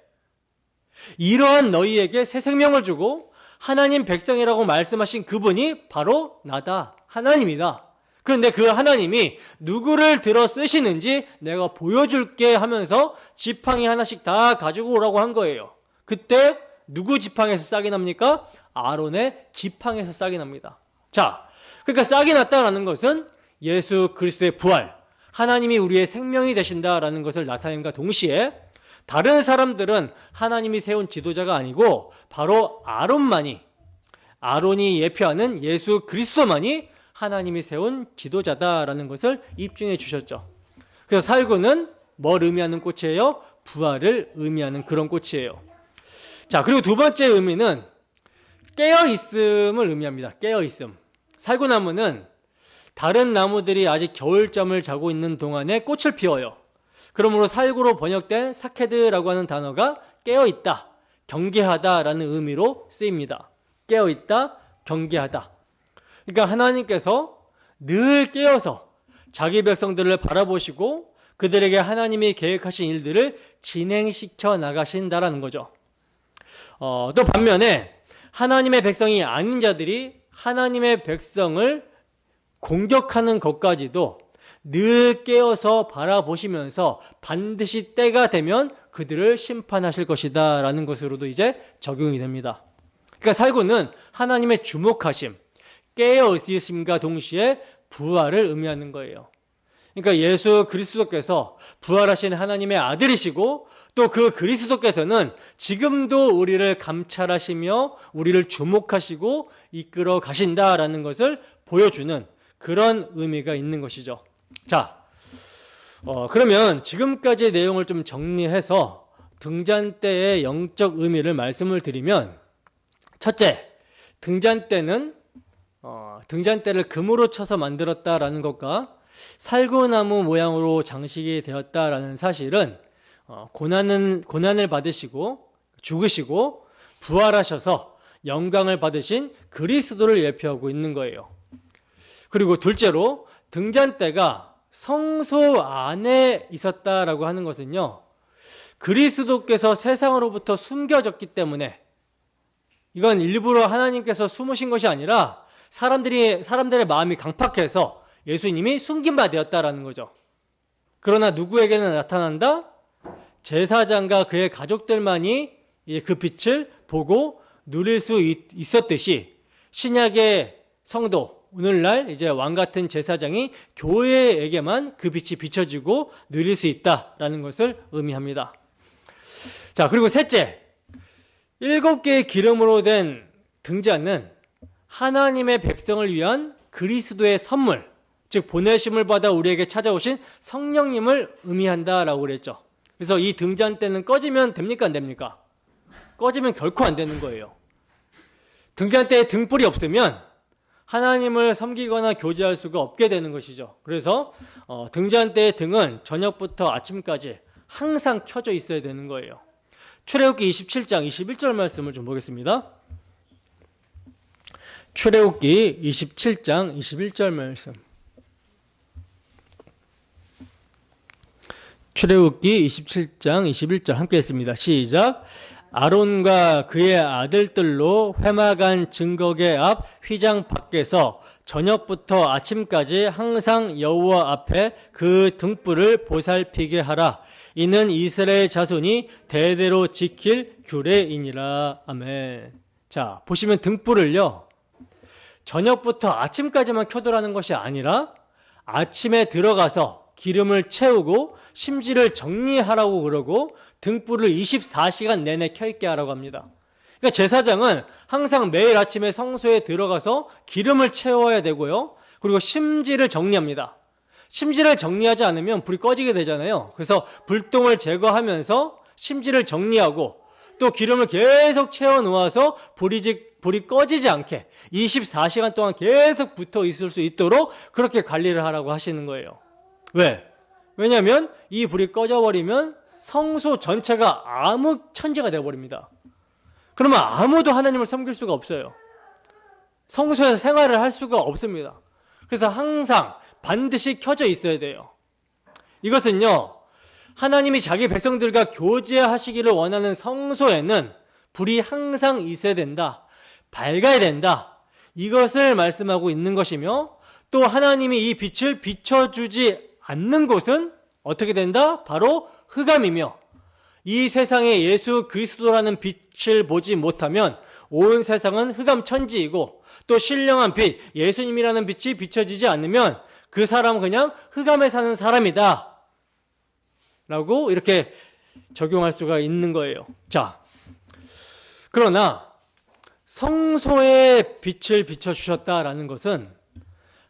A: 이러한 너희에게 새 생명을 주고 하나님 백성이라고 말씀하신 그분이 바로 나다. 하나님이다. 그런데 그 하나님이 누구를 들어 쓰시는지 내가 보여줄게 하면서 지팡이 하나씩 다 가지고 오라고 한 거예요. 그때 누구 지팡이에서 싹이 납니까? 아론의 지팡이에서 싹이 납니다. 자, 그러니까 싹이 났다라는 것은 예수 그리스도의 부활, 하나님이 우리의 생명이 되신다라는 것을 나타냄과 동시에 다른 사람들은 하나님이 세운 지도자가 아니고 바로 아론이 예표하는 예수 그리스도만이 하나님이 세운 지도자다라는 것을 입증해 주셨죠. 그래서 살구는 뭘 의미하는 꽃이에요? 부활을 의미하는 그런 꽃이에요. 자, 그리고 두 번째 의미는 깨어있음을 의미합니다. 깨어있음. 살구나무는 다른 나무들이 아직 겨울잠을 자고 있는 동안에 꽃을 피워요. 그러므로 살구로 번역된 사케드라고 하는 단어가 깨어있다, 경계하다라는 의미로 쓰입니다. 깨어있다, 경계하다. 그러니까 하나님께서 늘 깨어서 자기 백성들을 바라보시고 그들에게 하나님이 계획하신 일들을 진행시켜 나가신다라는 거죠. 또 반면에 하나님의 백성이 아닌 자들이 하나님의 백성을 공격하는 것까지도 늘 깨어서 바라보시면서 반드시 때가 되면 그들을 심판하실 것이다 라는 것으로도 이제 적용이 됩니다. 그러니까 살구는 하나님의 주목하심, 깨어있으심과 동시에 부활을 의미하는 거예요. 그러니까 예수 그리스도께서 부활하신 하나님의 아들이시고 또 그 그리스도께서는 지금도 우리를 감찰하시며 우리를 주목하시고 이끌어 가신다라는 것을 보여주는 그런 의미가 있는 것이죠. 자, 그러면 지금까지의 내용을 좀 정리해서 등잔대의 영적 의미를 말씀을 드리면, 첫째, 등잔대는 등잔대를 금으로 쳐서 만들었다라는 것과 살구나무 모양으로 장식이 되었다라는 사실은 고난을 받으시고 죽으시고 부활하셔서 영광을 받으신 그리스도를 예표하고 있는 거예요. 그리고 둘째로 등잔대가 성소 안에 있었다라고 하는 것은요, 그리스도께서 세상으로부터 숨겨졌기 때문에, 이건 일부러 하나님께서 숨으신 것이 아니라 사람들의 마음이 강팍해서 예수님이 숨긴 바 되었다라는 거죠. 그러나 누구에게는 나타난다? 제사장과 그의 가족들만이 그 빛을 보고 누릴 수 있었듯이 신약의 성도, 오늘날 이제 왕 같은 제사장이 교회에게만 그 빛이 비춰지고 누릴 수 있다라는 것을 의미합니다. 자, 그리고 셋째, 7개의 기름으로 된 등잔은 하나님의 백성을 위한 그리스도의 선물, 즉 보내심을 받아 우리에게 찾아오신 성령님을 의미한다라고 그랬죠. 그래서 이 등잔대는 꺼지면 됩니까, 안 됩니까? 꺼지면 결코 안 되는 거예요. 등잔대에 등불이 없으면 하나님을 섬기거나 교제할 수가 없게 되는 것이죠. 그래서 등잔대의 등은 저녁부터 아침까지 항상 켜져 있어야 되는 거예요. 출애굽기 27장 21절 말씀을 좀 보겠습니다. 출애굽기 27장 21절 말씀. 출애굽기 27장 21절 함께 했습니다. 시작. 아론과 그의 아들들로 회막안 증거계 앞 휘장 밖에서 저녁부터 아침까지 항상 여호와 앞에 그 등불을 보살피게 하라. 이는 이스라엘 자손이 대대로 지킬 규례이니라. 아멘. 자, 보시면 등불을요, 저녁부터 아침까지만 켜두라는 것이 아니라 아침에 들어가서 기름을 채우고 심지를 정리하라고 그러고 등불을 24시간 내내 켜있게 하라고 합니다. 그러니까 제사장은 항상 매일 아침에 성소에 들어가서 기름을 채워야 되고요, 그리고 심지를 정리합니다. 심지를 정리하지 않으면 불이 꺼지게 되잖아요. 그래서 불똥을 제거하면서 심지를 정리하고 또 기름을 계속 채워 놓아서 불이 꺼지지 않게 24시간 동안 계속 붙어 있을 수 있도록 그렇게 관리를 하라고 하시는 거예요. 왜? 왜냐하면 이 불이 꺼져버리면 성소 전체가 암흑천지가 되어버립니다. 그러면 아무도 하나님을 섬길 수가 없어요. 성소에서 생활을 할 수가 없습니다. 그래서 항상 반드시 켜져 있어야 돼요. 이것은요, 하나님이 자기 백성들과 교제하시기를 원하는 성소에는 불이 항상 있어야 된다. 밝아야 된다. 이것을 말씀하고 있는 것이며, 또 하나님이 이 빛을 비춰주지 않는 곳은 어떻게 된다? 바로 흑암이며, 이 세상에 예수 그리스도라는 빛을 보지 못하면 온 세상은 흑암천지이고, 또 신령한 빛, 예수님이라는 빛이 비춰지지 않으면 그 사람은 그냥 흑암에 사는 사람이다 라고 이렇게 적용할 수가 있는 거예요. 자, 그러나 성소에 빛을 비춰주셨다라는 것은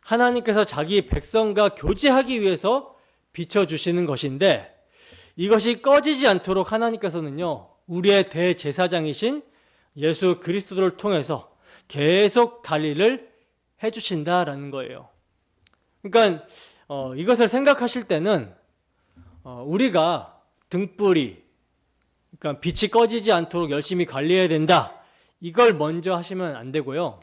A: 하나님께서 자기 백성과 교제하기 위해서 비춰주시는 것인데, 이것이 꺼지지 않도록 하나님께서는요, 우리의 대제사장이신 예수 그리스도를 통해서 계속 관리를 해주신다라는 거예요. 그러니까 이것을 생각하실 때는 우리가 등불이, 그러니까 빛이 꺼지지 않도록 열심히 관리해야 된다, 이걸 먼저 하시면 안 되고요.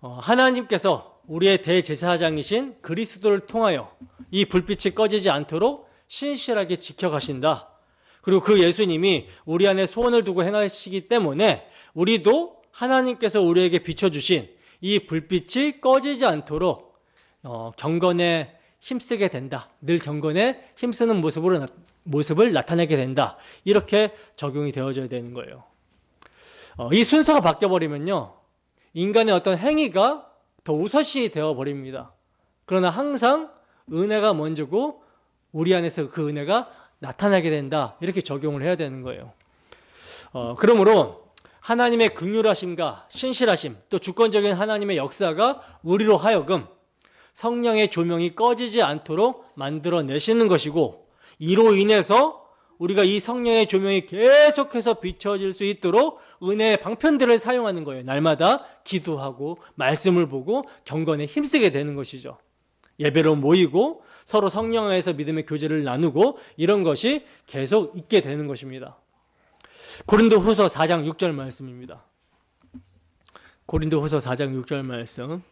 A: 하나님께서 우리의 대제사장이신 그리스도를 통하여 이 불빛이 꺼지지 않도록 신실하게 지켜가신다. 그리고 그 예수님이 우리 안에 소원을 두고 행하시기 때문에 우리도 하나님께서 우리에게 비춰주신 이 불빛이 꺼지지 않도록 경건에 힘쓰게 된다. 늘 경건에 힘쓰는 모습을 나타내게 된다. 이렇게 적용이 되어져야 되는 거예요. 이 순서가 바뀌어버리면요, 인간의 어떤 행위가 더 우선시 되어버립니다. 그러나 항상 은혜가 먼저고 우리 안에서 그 은혜가 나타나게 된다. 이렇게 적용을 해야 되는 거예요. 그러므로 하나님의 긍휼하심과 신실하심, 또 주권적인 하나님의 역사가 우리로 하여금 성령의 조명이 꺼지지 않도록 만들어내시는 것이고, 이로 인해서 우리가 이 성령의 조명이 계속해서 비춰질 수 있도록 은혜의 방편들을 사용하는 거예요. 날마다 기도하고 말씀을 보고 경건에 힘쓰게 되는 것이죠. 예배로 모이고 서로 성령 안에서 믿음의 교제를 나누고 이런 것이 계속 있게 되는 것입니다. 고린도후서 4장 6절 말씀입니다. 고린도후서 4장 6절 말씀.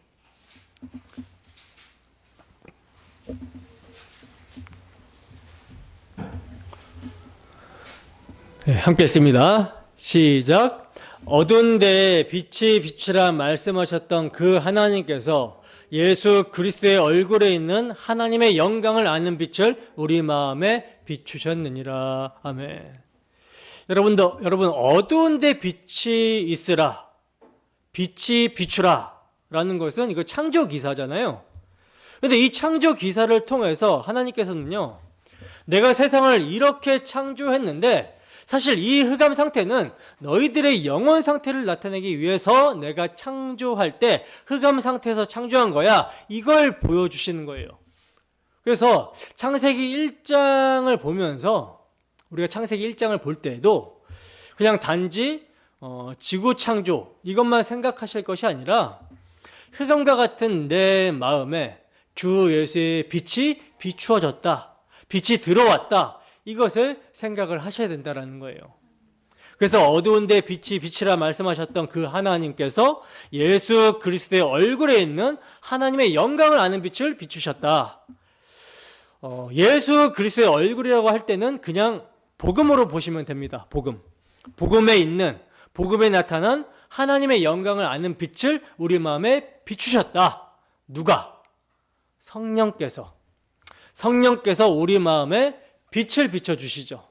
A: 네, 함께 읽습니다. 시작. 어두운 데에 빛이 비치라 말씀하셨던 그 하나님께서 예수 그리스도의 얼굴에 있는 하나님의 영광을 아는 빛을 우리 마음에 비추셨느니라. 아멘. 여러분, 어두운 데 빛이 있으라, 빛이 비추라 라는 것은 이거 창조 기사잖아요. 그런데 이 창조 기사를 통해서 하나님께서는요, 내가 세상을 이렇게 창조했는데 사실 이 흑암 상태는 너희들의 영혼 상태를 나타내기 위해서 내가 창조할 때 흑암 상태에서 창조한 거야, 이걸 보여주시는 거예요. 그래서 창세기 1장을 보면서, 우리가 창세기 1장을 볼 때에도 그냥 단지 지구 창조 이것만 생각하실 것이 아니라 흑암과 같은 내 마음에 주 예수의 빛이 비추어졌다, 빛이 들어왔다, 이것을 생각을 하셔야 된다는 거예요. 그래서 어두운 데 빛이 비치라 말씀하셨던 그 하나님께서 예수 그리스도의 얼굴에 있는 하나님의 영광을 아는 빛을 비추셨다. 예수 그리스도의 얼굴이라고 할 때는 그냥 복음으로 보시면 됩니다. 복음에 있는, 복음에 나타난 하나님의 영광을 아는 빛을 우리 마음에 비추셨다. 누가? 성령께서 우리 마음에 빛을 비춰주시죠.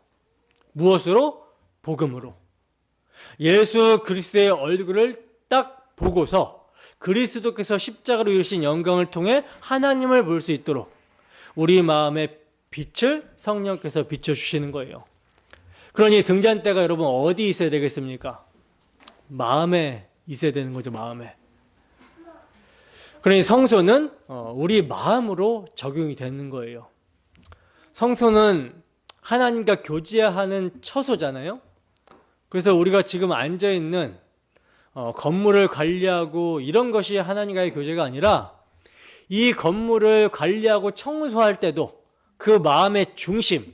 A: 무엇으로? 복음으로. 예수 그리스도의 얼굴을 딱 보고서 그리스도께서 십자가로 이루신 영광을 통해 하나님을 볼 수 있도록 우리 마음의 빛을 성령께서 비춰주시는 거예요. 그러니 등잔대가 여러분 어디 있어야 되겠습니까? 마음에 있어야 되는 거죠. 마음에. 그러니 성소는 우리 마음으로 적용이 되는 거예요. 성소는 하나님과 교제하는 처소잖아요. 그래서 우리가 지금 앉아있는 건물을 관리하고 이런 것이 하나님과의 교제가 아니라 이 건물을 관리하고 청소할 때도 그 마음의 중심,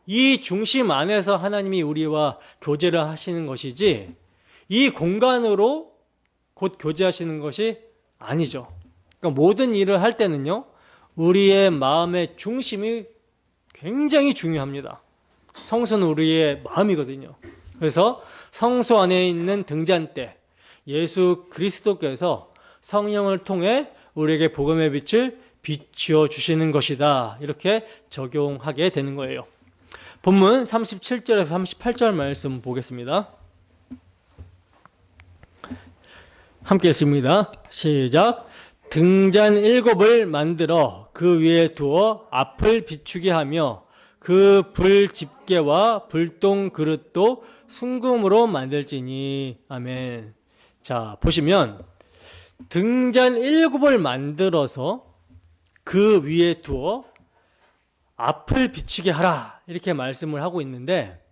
A: 이 중심 안에서 하나님이 우리와 교제를 하시는 것이지 이 공간으로 곧 교제하시는 것이 아니죠. 그러니까 모든 일을 할 때는요, 우리의 마음의 중심이 굉장히 중요합니다. 성소는 우리의 마음이거든요. 그래서 성소 안에 있는 등잔대, 예수 그리스도께서 성령을 통해 우리에게 복음의 빛을 비추어 주시는 것이다. 이렇게 적용하게 되는 거예요. 본문 37절에서 38절 말씀 보겠습니다. 함께 읽습니다. 시작. 등잔 7을 만들어 그 위에 두어 앞을 비추게 하며 그 불 집게와 불똥 그릇도 순금으로 만들지니. 아멘. 자, 보시면 등잔 7을 만들어서 그 위에 두어 앞을 비추게 하라, 이렇게 말씀을 하고 있는데,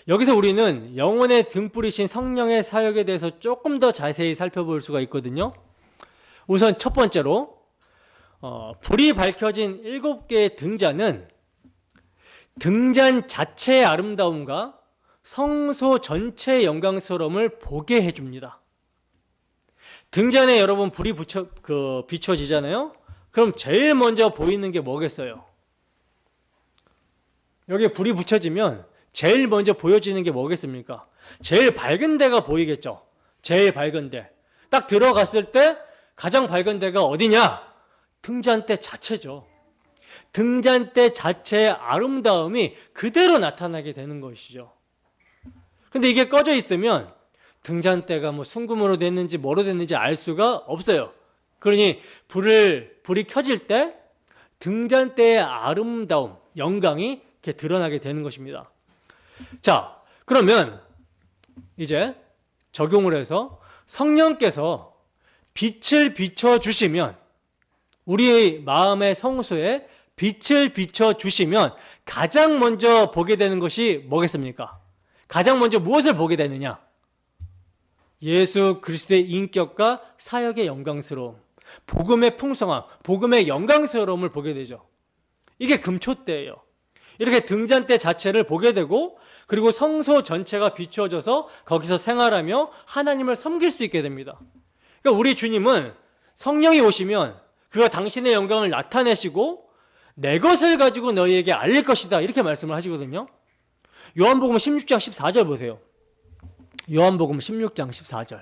A: 여기서 우리는 영혼의 등불이신 성령의 사역에 대해서 조금 더 자세히 살펴볼 수가 있거든요. 우선 첫 번째로 불이 밝혀진 7개의 등잔은 등잔 자체의 아름다움과 성소 전체의 영광스러움을 보게 해줍니다. 등잔에 여러분 불이 비춰지잖아요. 그럼 제일 먼저 보이는 게 뭐겠어요? 여기에 불이 붙여지면 제일 먼저 보여지는 게 뭐겠습니까? 제일 밝은 데가 보이겠죠. 제일 밝은 데. 딱 들어갔을 때 가장 밝은 데가 어디냐? 등잔대 자체죠. 등잔대 자체의 아름다움이 그대로 나타나게 되는 것이죠. 근데 이게 꺼져 있으면 등잔대가 뭐 순금으로 됐는지 뭐로 됐는지 알 수가 없어요. 그러니 불이 켜질 때 등잔대의 아름다움, 영광이 이렇게 드러나게 되는 것입니다. 자, 그러면 이제 적용을 해서 성령께서 빛을 비춰주시면, 우리의 마음의 성소에 빛을 비춰주시면 가장 먼저 보게 되는 것이 뭐겠습니까? 가장 먼저 무엇을 보게 되느냐? 예수 그리스도의 인격과 사역의 영광스러움, 복음의 풍성함, 복음의 영광스러움을 보게 되죠. 이게 금초대예요. 이렇게 등잔대 자체를 보게 되고, 그리고 성소 전체가 비추어져서 거기서 생활하며 하나님을 섬길 수 있게 됩니다. 그러니까 우리 주님은 성령이 오시면 그가 당신의 영광을 나타내시고 내 것을 가지고 너희에게 알릴 것이다, 이렇게 말씀을 하시거든요. 요한복음 16장 14절 보세요. 요한복음 16장 14절.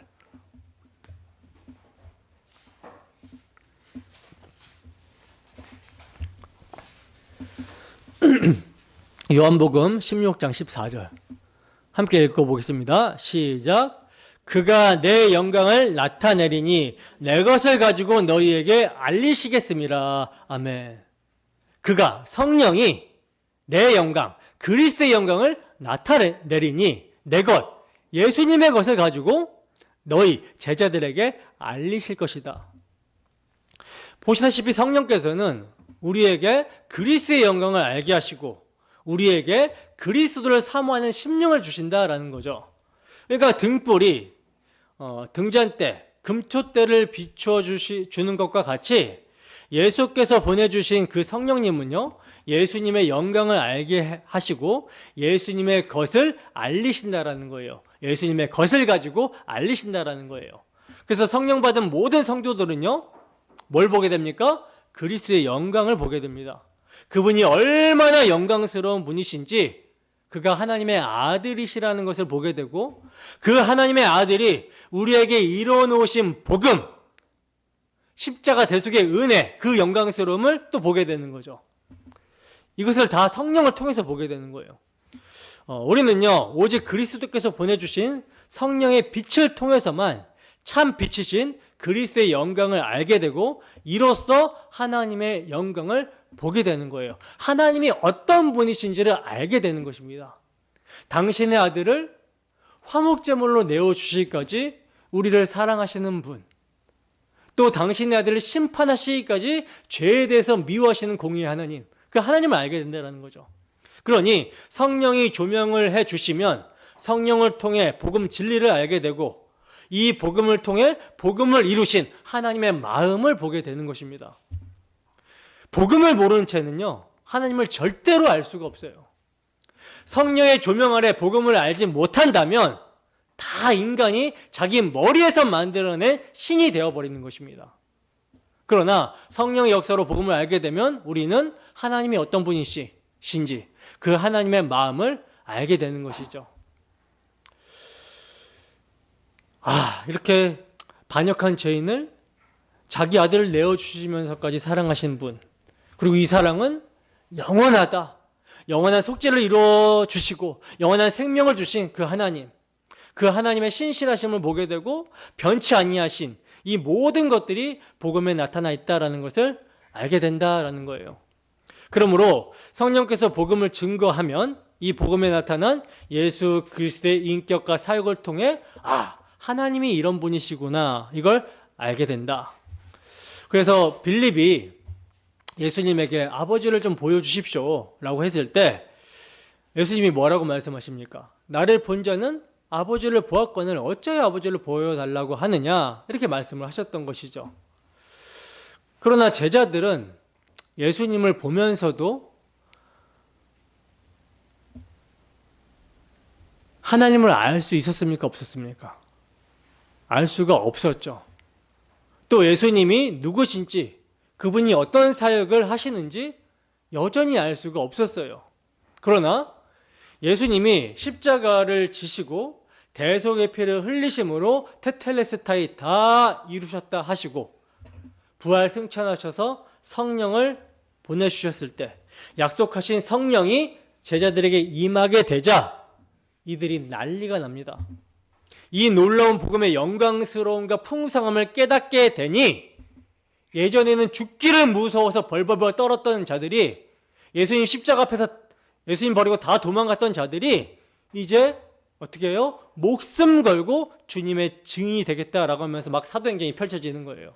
A: 요한복음 16장 14절 함께 읽어보겠습니다. 시작. 그가 내 영광을 나타내리니 내 것을 가지고 너희에게 알리시겠음이라. 아멘. 그가, 성령이 내 영광, 그리스도의 영광을 나타내리니 내 것, 예수님의 것을 가지고 너희 제자들에게 알리실 것이다. 보시다시피 성령께서는 우리에게 그리스도의 영광을 알게 하시고 우리에게 그리스도를 사모하는 심령을 주신다라는 거죠. 그러니까 등불이 등잔대, 금초대를 비추어 주는 것과 같이 예수께서 보내주신 그 성령님은요, 예수님의 영광을 알게 하시고 예수님의 것을 알리신다라는 거예요. 예수님의 것을 가지고 알리신다라는 거예요. 그래서 성령 받은 모든 성도들은요, 뭘 보게 됩니까? 그리스도의 영광을 보게 됩니다. 그분이 얼마나 영광스러운 분이신지, 그가 하나님의 아들이시라는 것을 보게 되고, 그 하나님의 아들이 우리에게 이뤄놓으신 복음, 십자가 대속의 은혜, 그 영광스러움을 또 보게 되는 거죠. 이것을 다 성령을 통해서 보게 되는 거예요. 우리는요, 오직 그리스도께서 보내주신 성령의 빛을 통해서만 참 빛이신 그리스도의 영광을 알게 되고, 이로써 하나님의 영광을 보게 되는 거예요. 하나님이 어떤 분이신지를 알게 되는 것입니다. 당신의 아들을 화목제물로 내어주시기까지 우리를 사랑하시는 분, 또 당신의 아들을 심판하시기까지 죄에 대해서 미워하시는 공의의 하나님, 그 하나님을 알게 된다는 거죠. 그러니 성령이 조명을 해주시면 성령을 통해 복음 진리를 알게 되고, 이 복음을 통해 복음을 이루신 하나님의 마음을 보게 되는 것입니다. 복음을 모르는 채는요, 하나님을 절대로 알 수가 없어요. 성령의 조명 아래 복음을 알지 못한다면 다 인간이 자기 머리에서 만들어낸 신이 되어버리는 것입니다. 그러나 성령의 역사로 복음을 알게 되면 우리는 하나님이 어떤 분이신지 그 하나님의 마음을 알게 되는 것이죠. 이렇게 반역한 죄인을 자기 아들을 내어주시면서까지 사랑하신 분, 그리고 이 사랑은 영원하다, 영원한 속죄를 이루어주시고 영원한 생명을 주신 그 하나님, 그 하나님의 신실하심을 보게 되고 변치 아니하신 이 모든 것들이 복음에 나타나 있다는 것을 알게 된다라는 거예요. 그러므로 성령께서 복음을 증거하면 이 복음에 나타난 예수 그리스도의 인격과 사역을 통해 하나님이 이런 분이시구나, 이걸 알게 된다. 그래서 빌립이 예수님에게 아버지를 좀 보여주십시오 라고 했을 때 예수님이 뭐라고 말씀하십니까? 나를 본 자는 아버지를 보았거늘 어찌하여 아버지를 보여달라고 하느냐, 이렇게 말씀을 하셨던 것이죠. 그러나 제자들은 예수님을 보면서도 하나님을 알 수 있었습니까? 없었습니까? 알 수가 없었죠. 또 예수님이 누구신지, 그분이 어떤 사역을 하시는지 여전히 알 수가 없었어요. 그러나 예수님이 십자가를 지시고 대속의 피를 흘리심으로 테텔레스타이 다 이루셨다 하시고 부활 승천하셔서 성령을 보내주셨을 때 약속하신 성령이 제자들에게 임하게 되자 이들이 난리가 납니다. 이 놀라운 복음의 영광스러움과 풍성함을 깨닫게 되니 예전에는 죽기를 무서워서 벌벌벌 떨었던 자들이, 예수님 십자가 앞에서 예수님 버리고 다 도망갔던 자들이 이제 어떻게 해요? 목숨 걸고 주님의 증인이 되겠다라고 하면서 막 사도행전이 펼쳐지는 거예요.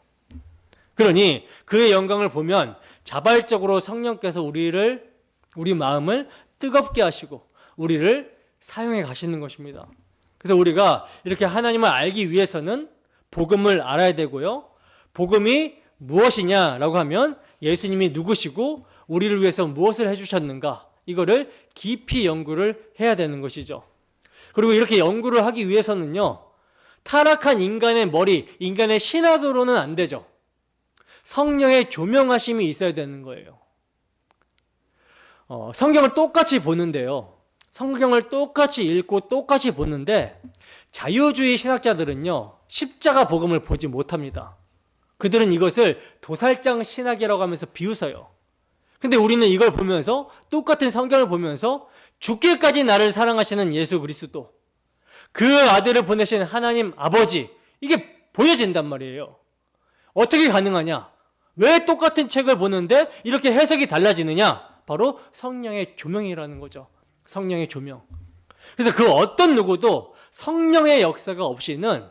A: 그러니 그의 영광을 보면 자발적으로 성령께서 우리 마음을 뜨겁게 하시고 우리를 사용해 가시는 것입니다. 그래서 우리가 이렇게 하나님을 알기 위해서는 복음을 알아야 되고요. 복음이 무엇이냐라고 하면 예수님이 누구시고 우리를 위해서 무엇을 해주셨는가, 이거를 깊이 연구를 해야 되는 것이죠. 그리고 이렇게 연구를 하기 위해서는요, 타락한 인간의 머리, 인간의 신학으로는 안 되죠. 성령의 조명하심이 있어야 되는 거예요. 성경을 똑같이 보는데요, 성경을 똑같이 읽고 똑같이 보는데 자유주의 신학자들은요, 십자가 복음을 보지 못합니다. 그들은 이것을 도살장 신학이라고 하면서 비웃어요. 근데 우리는 이걸 보면서, 똑같은 성경을 보면서 죽기까지 나를 사랑하시는 예수 그리스도, 그 아들을 보내신 하나님 아버지, 이게 보여진단 말이에요. 어떻게 가능하냐? 왜 똑같은 책을 보는데 이렇게 해석이 달라지느냐? 바로 성령의 조명이라는 거죠. 성령의 조명. 그래서 그 어떤 누구도 성령의 역사가 없이는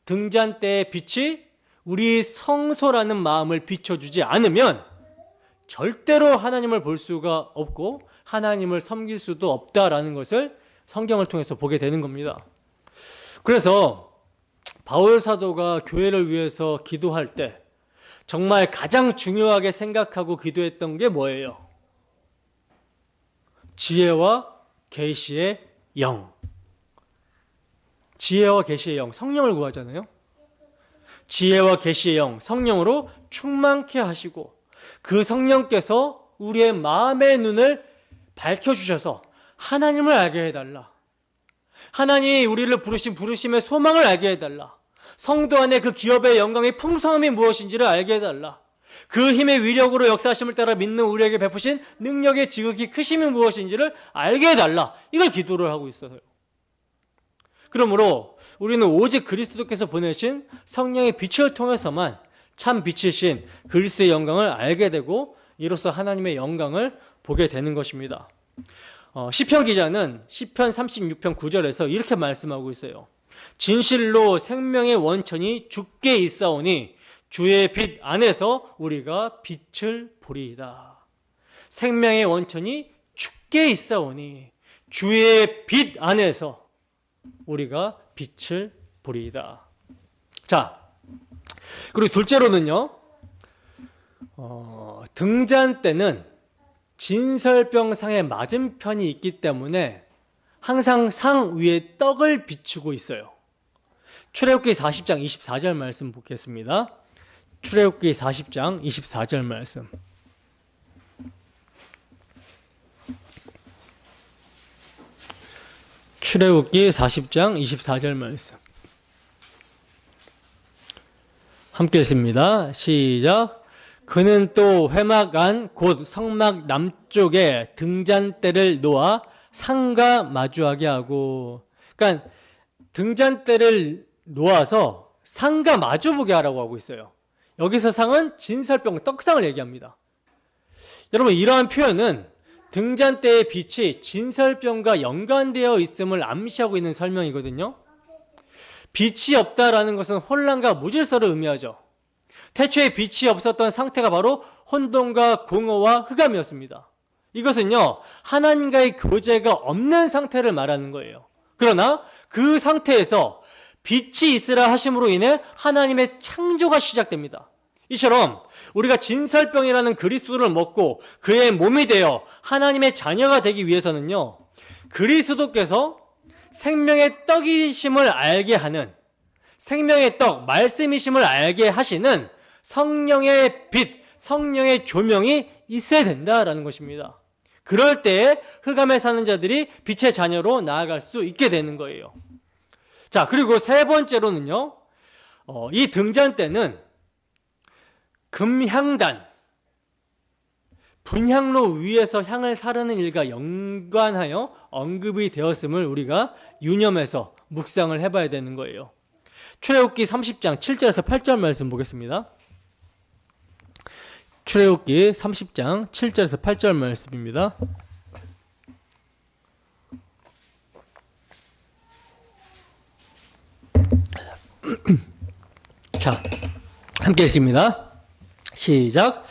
A: 등잔대의 빛이 우리 성소라는 마음을 비춰주지 않으면 절대로 하나님을 볼 수가 없고 하나님을 섬길 수도 없다라는 것을 성경을 통해서 보게 되는 겁니다. 그래서 바울 사도가 교회를 위해서 기도할 때 정말 가장 중요하게 생각하고 기도했던 게 뭐예요? 지혜와 계시의 영. 지혜와 계시의 영, 성령을 구하잖아요. 지혜와 계시의 영, 성령으로 충만케 하시고 그 성령께서 우리의 마음의 눈을 밝혀주셔서 하나님을 알게 해달라. 하나님이 우리를 부르신 부르심의 소망을 알게 해달라. 성도 안에 그 기업의 영광의 풍성함이 무엇인지를 알게 해달라. 그 힘의 위력으로 역사하심을 따라 믿는 우리에게 베푸신 능력의 지극히 크심이 무엇인지를 알게 해달라. 이걸 기도를 하고 있어요. 그러므로 우리는 오직 그리스도께서 보내신 성령의 빛을 통해서만 참 빛이신 그리스도의 영광을 알게 되고 이로써 하나님의 영광을 보게 되는 것입니다. 시편 기자는 시편 36편 9절에서 이렇게 말씀하고 있어요. 진실로 생명의 원천이 주께 있사오니 주의 빛 안에서 우리가 빛을 보리이다. 생명의 원천이 주께 있사오니 주의 빛 안에서 우리가 빛을 보리이다. 자, 그리고 둘째로는요, 등잔대는 진설병상의 맞은편이 있기 때문에 항상 상 위에 떡을 비추고 있어요. 출애굽기 40장 24절 말씀 보겠습니다. 출애굽기 40장 24절 말씀. 출애굽기 40장 24절 말씀. 함께 읽습니다. 시작. 그는 또 회막 안 곧 성막 남쪽에 등잔대를 놓아 상과 마주하게 하고, 그러니까 등잔대를 놓아서 상과 마주보게 하라고 하고 있어요. 여기서 상은 진설병, 떡상을 얘기합니다. 여러분, 이러한 표현은 등잔대의 빛이 진설병과 연관되어 있음을 암시하고 있는 설명이거든요. 빛이 없다라는 것은 혼란과 무질서를 의미하죠. 태초에 빛이 없었던 상태가 바로 혼돈과 공허와 흑암이었습니다. 이것은요, 하나님과의 교제가 없는 상태를 말하는 거예요. 그러나 그 상태에서 빛이 있으라 하심으로 인해 하나님의 창조가 시작됩니다. 이처럼 우리가 진설병이라는 그리스도를 먹고 그의 몸이 되어 하나님의 자녀가 되기 위해서는요, 그리스도께서 생명의 떡이심을 알게 하는, 생명의 떡, 말씀이심을 알게 하시는 성령의 빛, 성령의 조명이 있어야 된다라는 것입니다. 그럴 때에 흑암에 사는 자들이 빛의 자녀로 나아갈 수 있게 되는 거예요. 자, 그리고 세 번째로는요, 이 등잔대는 금향단, 분향로 위에서 향을 사르는 일과 연관하여 언급이 되었음을 우리가 유념해서 묵상을 해봐야 되는 거예요. 출애굽기 30장 7절에서 8절 말씀 보겠습니다. 출애굽기 30장 7절에서 8절 말씀입니다. 자, 함께 읽습니다. 시작.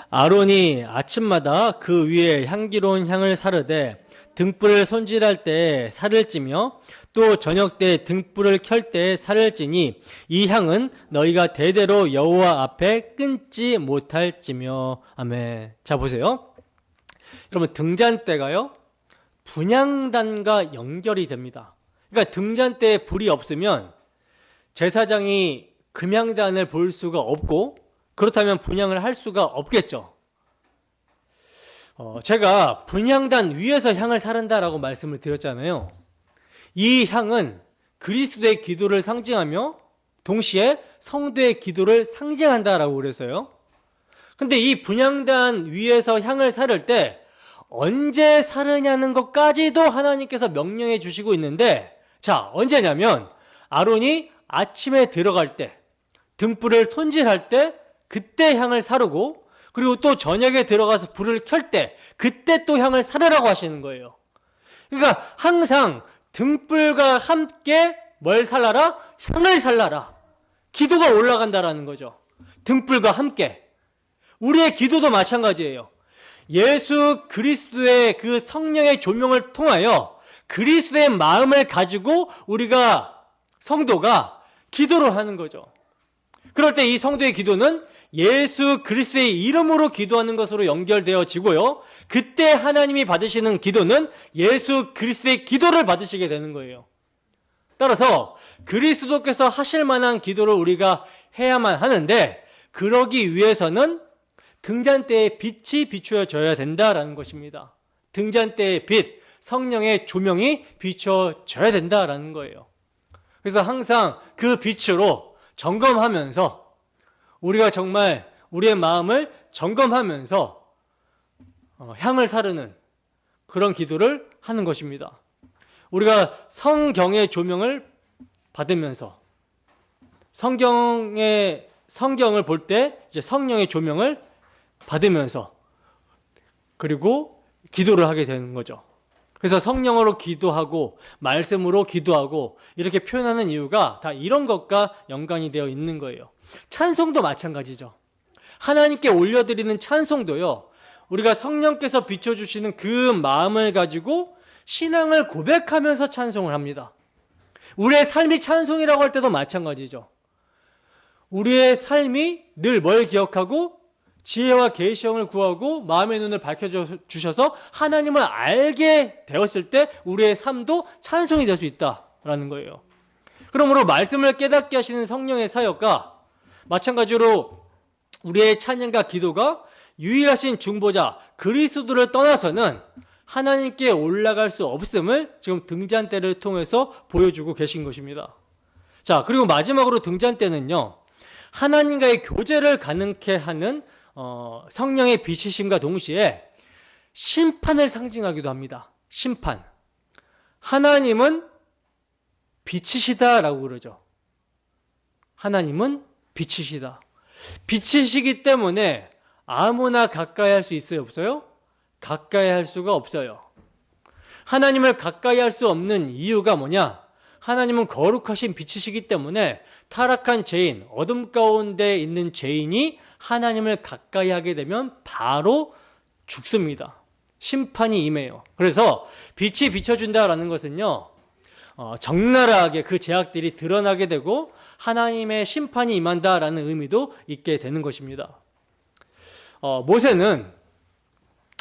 A: 아론이 아침마다 그 위에 향기로운 향을 사르되 등불을 손질할 때 살을 찌며 또 저녁 때 등불을 켤 때 살을 찌니 이 향은 너희가 대대로 여호와 앞에 끊지 못할지며. 아멘. 자, 보세요. 여러분, 등잔대가요, 분향단과 연결이 됩니다. 그러니까 등잔대에 불이 없으면 제사장이 금향단을 볼 수가 없고, 그렇다면 분향을 할 수가 없겠죠. 제가 분향단 위에서 향을 사른다라고 말씀을 드렸잖아요. 이 향은 그리스도의 기도를 상징하며 동시에 성도의 기도를 상징한다라고 그랬어요. 근데 이 분향단 위에서 향을 사를 때 언제 사르냐는 것까지도 하나님께서 명령해 주시고 있는데, 자, 언제냐면 아론이 아침에 들어갈 때, 등불을 손질할 때 그때 향을 사르고, 그리고 또 저녁에 들어가서 불을 켤 때 그때 또 향을 사르라고 하시는 거예요. 그러니까 항상 등불과 함께 뭘 살라라? 향을 살라라. 기도가 올라간다라는 거죠. 등불과 함께. 우리의 기도도 마찬가지예요. 예수 그리스도의 그 성령의 조명을 통하여 그리스도의 마음을 가지고 우리가, 성도가 기도를 하는 거죠. 그럴 때 이 성도의 기도는 예수 그리스도의 이름으로 기도하는 것으로 연결되어지고요, 그때 하나님이 받으시는 기도는 예수 그리스도의 기도를 받으시게 되는 거예요. 따라서 그리스도께서 하실 만한 기도를 우리가 해야만 하는데, 그러기 위해서는 등잔대의 빛이 비추어져야 된다라는 것입니다. 등잔대의 빛, 성령의 조명이 비춰져야 된다라는 거예요. 그래서 항상 그 빛으로 점검하면서, 우리가 정말 우리의 마음을 점검하면서 향을 사르는 그런 기도를 하는 것입니다. 우리가 성경의 조명을 받으면서 성경을 볼 때 이제 성령의 조명을 받으면서 그리고 기도를 하게 되는 거죠. 그래서 성령으로 기도하고 말씀으로 기도하고 이렇게 표현하는 이유가 다 이런 것과 연관이 되어 있는 거예요. 찬송도 마찬가지죠. 하나님께 올려드리는 찬송도요, 우리가 성령께서 비춰주시는 그 마음을 가지고 신앙을 고백하면서 찬송을 합니다. 우리의 삶이 찬송이라고 할 때도 마찬가지죠. 우리의 삶이 늘 뭘 기억하고 지혜와 계시형을 구하고 마음의 눈을 밝혀주셔서 하나님을 알게 되었을 때 우리의 삶도 찬송이 될 수 있다라는 거예요. 그러므로 말씀을 깨닫게 하시는 성령의 사역과 마찬가지로 우리의 찬양과 기도가 유일하신 중보자 그리스도를 떠나서는 하나님께 올라갈 수 없음을 지금 등잔대를 통해서 보여주고 계신 것입니다. 자, 그리고 마지막으로 등잔대는요, 하나님과의 교제를 가능케 하는 성령의 빛이심과 동시에 심판을 상징하기도 합니다. 심판. 하나님은 빛이시다라고 그러죠. 하나님은 빛이시다. 빛이시기 때문에 아무나 가까이 할 수 있어요? 없어요? 가까이 할 수가 없어요. 하나님을 가까이 할 수 없는 이유가 뭐냐? 하나님은 거룩하신 빛이시기 때문에 타락한 죄인, 어둠 가운데 있는 죄인이 하나님을 가까이 하게 되면 바로 죽습니다. 심판이 임해요. 그래서 빛이 비춰준다라는 것은요, 적나라하게 그 죄악들이 드러나게 되고 하나님의 심판이 임한다라는 의미도 있게 되는 것입니다. 모세는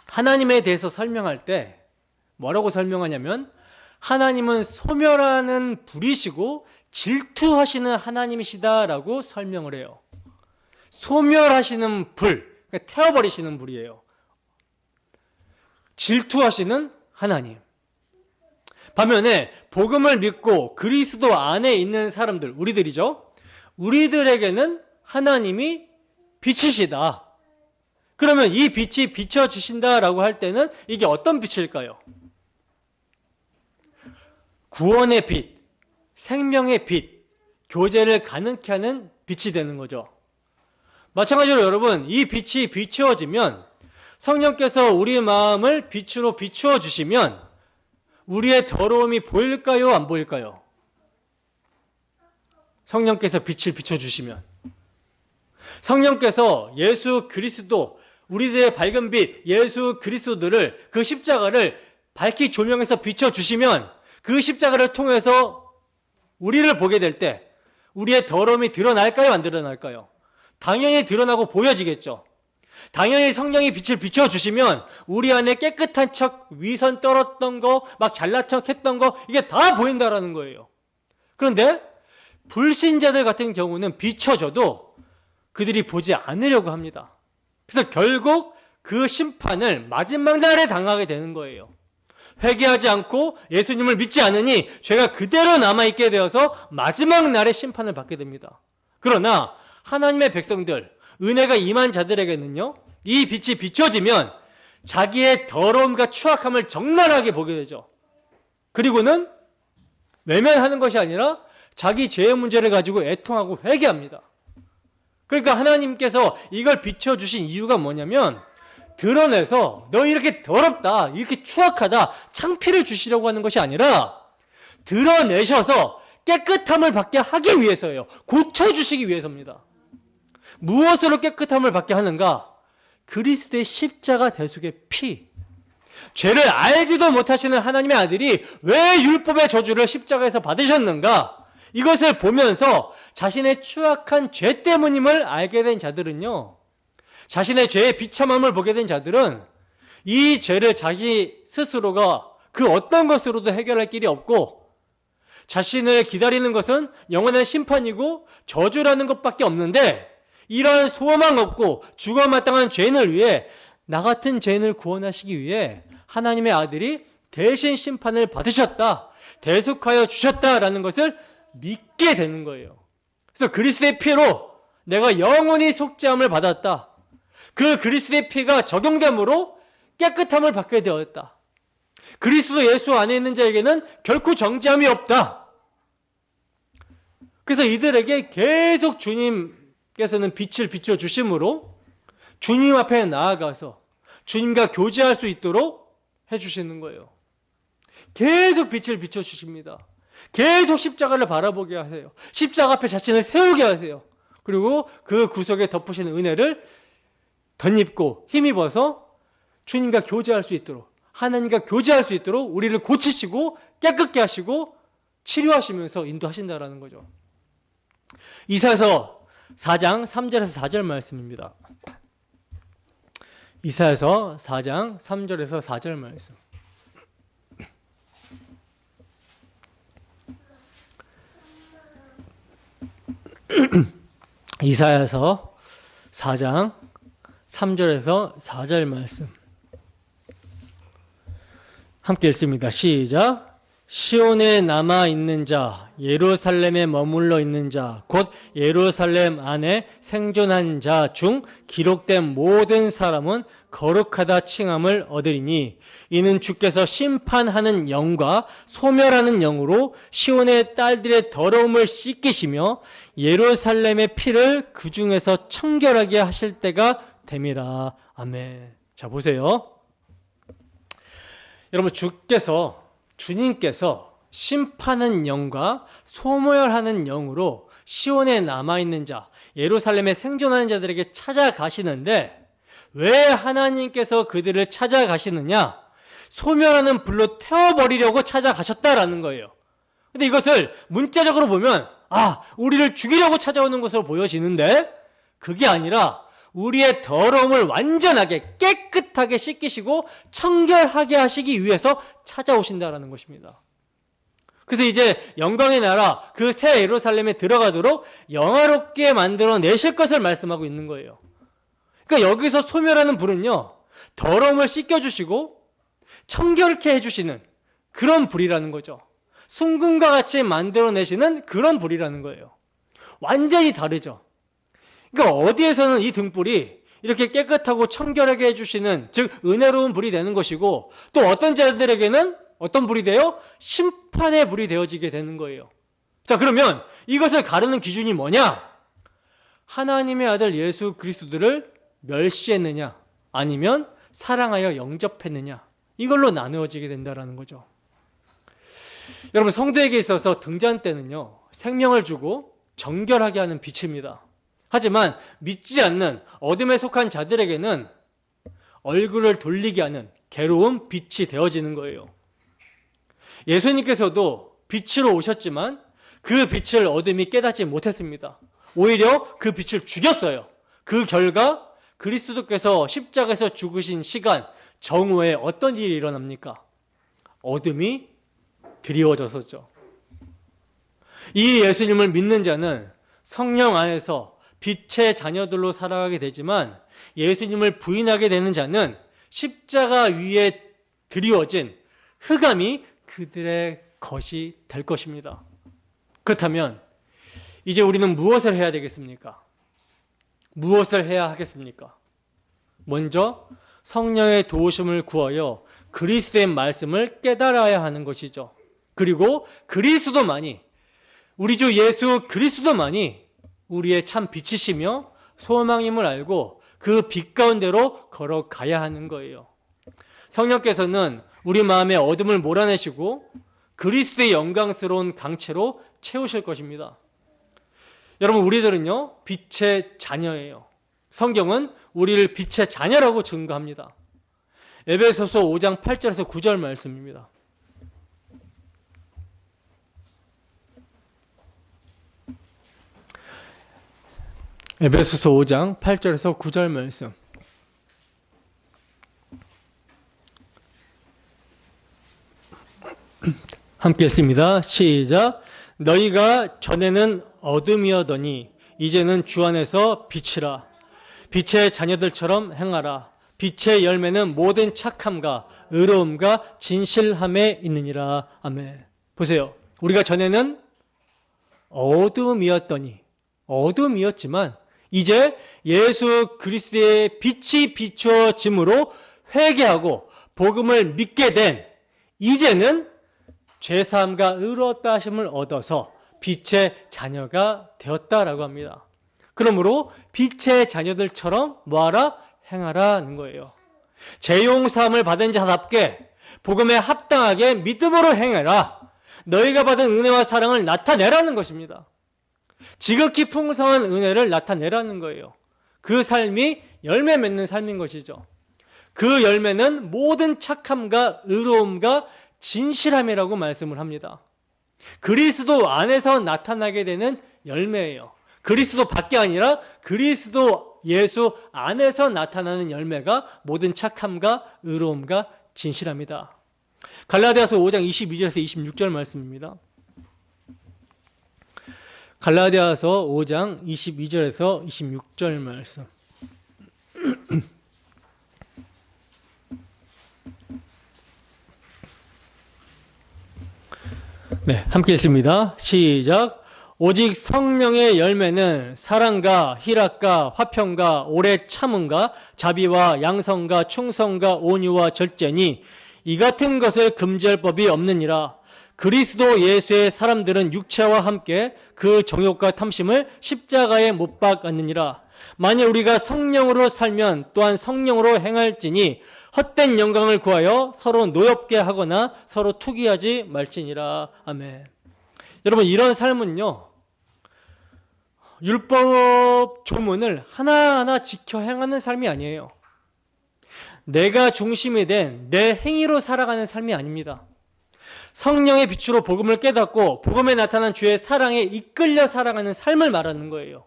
A: 하나님에 대해서 설명할 때 뭐라고 설명하냐면, 하나님은 소멸하는 불이시고 질투하시는 하나님이시다라고 설명을 해요. 소멸하시는 불, 그러니까 태워버리시는 불이에요. 질투하시는 하나님. 반면에 복음을 믿고 그리스도 안에 있는 사람들, 우리들이죠. 우리들에게는 하나님이 빛이시다. 그러면 이 빛이 비춰주신다라고 할 때는 이게 어떤 빛일까요? 구원의 빛, 생명의 빛, 교제를 가능케 하는 빛이 되는 거죠. 마찬가지로 여러분, 이 빛이 비추어지면, 성령께서 우리 마음을 빛으로 비추어 주시면 우리의 더러움이 보일까요? 안 보일까요? 성령께서 빛을 비춰주시면, 성령께서 예수 그리스도, 우리들의 밝은 빛 예수 그리스도를, 그 십자가를 밝히 조명해서 비춰주시면 그 십자가를 통해서 우리를 보게 될 때 우리의 더러움이 드러날까요? 안 드러날까요? 당연히 드러나고 보여지겠죠. 당연히 성령이 빛을 비춰주시면 우리 안에 깨끗한 척, 위선 떨었던 거, 막 잘난 척 했던 거, 이게 다 보인다라는 거예요. 그런데 불신자들 같은 경우는 비춰져도 그들이 보지 않으려고 합니다. 그래서 결국 그 심판을 마지막 날에 당하게 되는 거예요. 회개하지 않고 예수님을 믿지 않으니 죄가 그대로 남아있게 되어서 마지막 날에 심판을 받게 됩니다. 그러나 하나님의 백성들, 은혜가 임한 자들에게는요, 이 빛이 비춰지면 자기의 더러움과 추악함을 적나라하게 보게 되죠. 그리고는 외면하는 것이 아니라 자기 죄의 문제를 가지고 애통하고 회개합니다. 그러니까 하나님께서 이걸 비춰주신 이유가 뭐냐면, 드러내서 너 이렇게 더럽다, 이렇게 추악하다, 창피를 주시려고 하는 것이 아니라 드러내셔서 깨끗함을 받게 하기 위해서예요. 고쳐주시기 위해서입니다. 무엇으로 깨끗함을 받게 하는가? 그리스도의 십자가 대속의 피. 죄를 알지도 못하시는 하나님의 아들이 왜 율법의 저주를 십자가에서 받으셨는가? 이것을 보면서 자신의 추악한 죄 때문임을 알게 된 자들은요, 자신의 죄의 비참함을 보게 된 자들은 이 죄를 자기 스스로가 그 어떤 것으로도 해결할 길이 없고, 자신을 기다리는 것은 영원한 심판이고 저주라는 것밖에 없는데, 이러한 소망 없고 죽어 마땅한 죄인을 위해, 나 같은 죄인을 구원하시기 위해 하나님의 아들이 대신 심판을 받으셨다, 대속하여 주셨다라는 것을 믿게 되는 거예요. 그래서 그리스도의 피로 내가 영원히 속죄함을 받았다. 그 그리스도의 피가 적용됨으로 깨끗함을 받게 되었다. 그리스도 예수 안에 있는 자에게는 결코 정죄함이 없다. 그래서 이들에게 계속 주님께서는 빛을 비춰주심으로 주님 앞에 나아가서 주님과 교제할 수 있도록 해주시는 거예요. 계속 빛을 비춰주십니다. 계속 십자가를 바라보게 하세요. 십자가 앞에 자신을 세우게 하세요. 그리고 그 구속에 덮으시는 은혜를 덧입고 힘입어서 주님과 교제할 수 있도록, 하나님과 교제할 수 있도록 우리를 고치시고 깨끗게 하시고 치료하시면서 인도하신다라는 거죠. 이사야서 4장 3절에서 4절 말씀입니다. 이사야서 4장 3절에서 4절 말씀. 이사야서 4장 3절에서 4절 말씀 함께 읽습니다. 시작. 시온에 남아 있는 자, 예루살렘에 머물러 있는 자, 곧 예루살렘 안에 생존한 자 중 기록된 모든 사람은 거룩하다 칭함을 얻으리니 이는 주께서 심판하는 영과 소멸하는 영으로 시온의 딸들의 더러움을 씻기시며 예루살렘의 피를 그 중에서 청결하게 하실 때가 됨이라. 아멘. 자, 보세요. 여러분, 주님께서 심판하는 영과 소멸하는 영으로 시온에 남아있는 자, 예루살렘에 생존하는 자들에게 찾아가시는데 왜 하나님께서 그들을 찾아가시느냐? 소멸하는 불로 태워버리려고 찾아가셨다라는 거예요. 근데 이것을 문자적으로 보면 우리를 죽이려고 찾아오는 것으로 보여지는데 그게 아니라 우리의 더러움을 완전하게 깨끗하게 씻기시고 청결하게 하시기 위해서 찾아오신다라는 것입니다. 그래서 이제 영광의 나라, 그 새 예루살렘에 들어가도록 영화롭게 만들어 내실 것을 말씀하고 있는 거예요. 그러니까 여기서 소멸하는 불은요, 더러움을 씻겨주시고 청결케 해주시는 그런 불이라는 거죠. 순금과 같이 만들어내시는 그런 불이라는 거예요. 완전히 다르죠. 그러니까 어디에서는 이 등불이 이렇게 깨끗하고 청결하게 해주시는, 즉 은혜로운 불이 되는 것이고, 또 어떤 자들에게는 어떤 불이 되어? 심판의 불이 되어지게 되는 거예요. 자, 그러면 이것을 가르는 기준이 뭐냐? 하나님의 아들 예수 그리스도를 멸시했느냐, 아니면 사랑하여 영접했느냐, 이걸로 나누어지게 된다는 거죠. 여러분, 성도에게 있어서 등잔대는요, 생명을 주고 정결하게 하는 빛입니다. 하지만 믿지 않는 어둠에 속한 자들에게는 얼굴을 돌리게 하는 괴로운 빛이 되어지는 거예요. 예수님께서도 빛으로 오셨지만 그 빛을 어둠이 깨닫지 못했습니다. 오히려 그 빛을 죽였어요. 그 결과 그리스도께서 십자가에서 죽으신 시간 정오에 어떤 일이 일어납니까? 어둠이 드리워졌었죠. 이 예수님을 믿는 자는 성령 안에서 빛의 자녀들로 살아가게 되지만, 예수님을 부인하게 되는 자는 십자가 위에 드리워진 흑암이 그들의 것이 될 것입니다. 그렇다면 이제 우리는 무엇을 해야 되겠습니까? 무엇을 해야 하겠습니까? 먼저 성령의 도우심을 구하여 그리스도의 말씀을 깨달아야 하는 것이죠. 그리고 그리스도만이, 우리 주 예수 그리스도만이 우리의 참 빛이시며 소망임을 알고 그 빛 가운데로 걸어가야 하는 거예요. 성령께서는 우리 마음의 어둠을 몰아내시고 그리스도의 영광스러운 강체로 채우실 것입니다. 여러분, 우리들은요, 빛의 자녀예요. 성경은 우리를 빛의 자녀라고 증거합니다. 에베소서 5장 8절에서 9절 말씀입니다. 에베소서 5장 8절에서 9절 말씀. 함께 했습니다. 시작. 너희가 전에는 어둠이었더니 이제는 주 안에서 빛이라. 빛의 자녀들처럼 행하라. 빛의 열매는 모든 착함과 의로움과 진실함에 있느니라. 아멘. 보세요. 우리가 전에는 어둠이었지만 이제 예수 그리스도의 빛이 비추어짐으로 회개하고 복음을 믿게 된, 이제는 죄사함과 의로웠다 하심을 얻어서 빛의 자녀가 되었다라고 합니다. 그러므로 빛의 자녀들처럼 뭐하라? 행하라는 거예요. 죄용사함을 받은 자답게 복음에 합당하게 믿음으로 행해라. 너희가 받은 은혜와 사랑을 나타내라는 것입니다. 지극히 풍성한 은혜를 나타내라는 거예요. 그 삶이 열매 맺는 삶인 것이죠. 그 열매는 모든 착함과 의로움과 진실함이라고 말씀을 합니다. 그리스도 안에서 나타나게 되는 열매예요. 그리스도 밖에 아니라 그리스도 예수 안에서 나타나는 열매가 모든 착함과 의로움과 진실함이다. 갈라디아서 5장 22절에서 26절 말씀입니다. 갈라디아서 5장 22절에서 26절 말씀. 네, 함께 읽습니다. 시작. 오직 성령의 열매는 사랑과 희락과 화평과 오래 참음과 자비와 양성과 충성과 온유와 절제니 이 같은 것을 금지할 법이 없느니라. 그리스도 예수의 사람들은 육체와 함께 그 정욕과 탐심을 십자가에 못 박았느니라. 만일 우리가 성령으로 살면 또한 성령으로 행할지니 헛된 영광을 구하여 서로 노엽게 하거나 서로 투기하지 말지니라. 아멘. 여러분, 이런 삶은요, 율법 조문을 하나하나 지켜 행하는 삶이 아니에요. 내가 중심이 된 내 행위로 살아가는 삶이 아닙니다. 성령의 빛으로 복음을 깨닫고 복음에 나타난 주의 사랑에 이끌려 살아가는 삶을 말하는 거예요.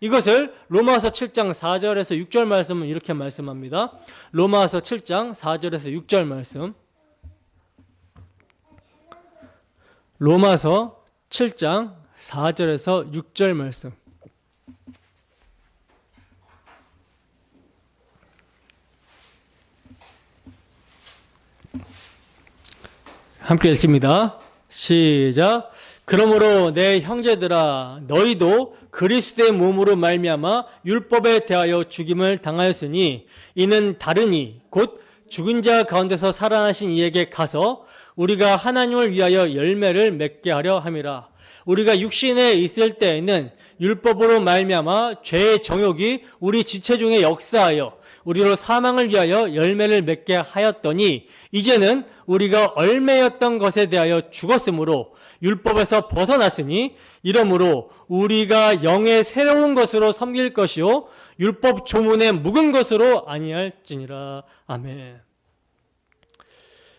A: 이것을 로마서 7장 4절에서 6절 말씀은 이렇게 말씀합니다. 로마서 7장 4절에서 6절 말씀. 로마서 7장 4절에서 6절 말씀. 함께 읽습니다. 시작. 그러므로 내 형제들아 너희도 그리스도의 몸으로 말미암아 율법에 대하여 죽임을 당하였으니 이는 다르니 곧 죽은 자 가운데서 살아나신 이에게 가서 우리가 하나님을 위하여 열매를 맺게 하려 함이라. 우리가 육신에 있을 때에는 율법으로 말미암아 죄의 정욕이 우리 지체 중에 역사하여 우리로 사망을 위하여 열매를 맺게 하였더니 이제는 우리가 얼매였던 것에 대하여 죽었으므로 율법에서 벗어났으니 이러므로 우리가 영의 새로운 것으로 섬길 것이요 율법 조문에 묵은 것으로 아니할지니라. 아멘.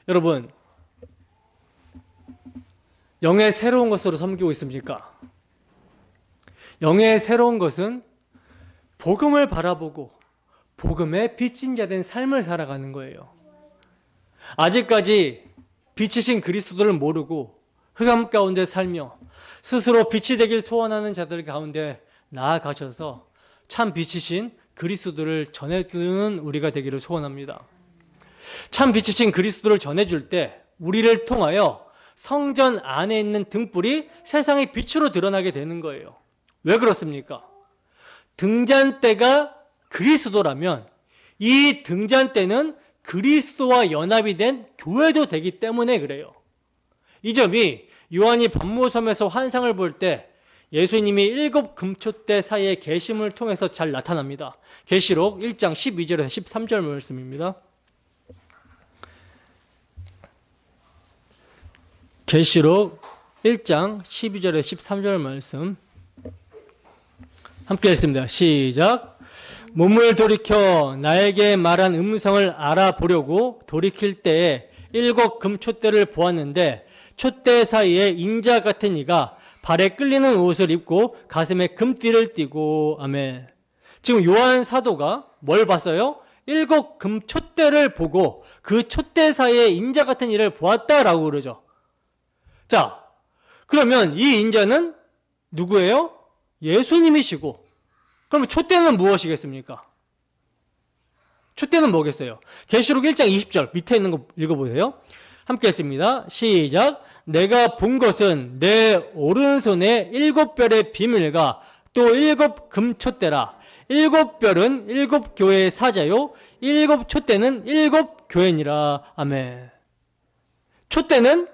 A: 여러분, 영의 새로운 것으로 섬기고 있습니까? 영의 새로운 것은 복음을 바라보고 복음에 빚진 자 된 삶을 살아가는 거예요. 아직까지 빛이신 그리스도를 모르고 흑암 가운데 살며 스스로 빛이 되길 소원하는 자들 가운데 나아가셔서 참 빛이신 그리스도를 전해주는 우리가 되기를 소원합니다. 참 빛이신 그리스도를 전해줄 때 우리를 통하여 성전 안에 있는 등불이 세상의 빛으로 드러나게 되는 거예요. 왜 그렇습니까? 등잔대가 그리스도라면 이 등잔대는 그리스도와 연합이 된 교회도 되기 때문에 그래요. 이 점이 요한이 반모섬에서 환상을 볼 때 예수님이 7 금초대 사이의 계심을 통해서 잘 나타납니다. 계시록 1장 12절에서 13절 말씀입니다. 계시록 1장 12절에서 13절 말씀 함께 읽습니다. 시작. 몸을 돌이켜 나에게 말한 음성을 알아보려고 돌이킬 때에 7 금촛대를 보았는데 촛대 사이에 인자 같은 이가 발에 끌리는 옷을 입고 가슴에 금띠를 띠고. 아멘. 지금 요한 사도가 뭘 봤어요? 7 금촛대를 보고 그 촛대 사이에 인자 같은 이를 보았다라고 그러죠. 자, 그러면 이 인자는 누구예요? 예수님이시고, 그러면 촛대는 무엇이겠습니까? 촛대는 뭐겠어요? 계시록 1장 20절 밑에 있는 거 읽어보세요. 함께 했습니다. 시작. 내가 본 것은 내 오른손에 7별의 비밀과 또 7 금촛대라. 7별은 7 교회의 사자요 7 촛대는 7 교회니라. 아멘. 촛대는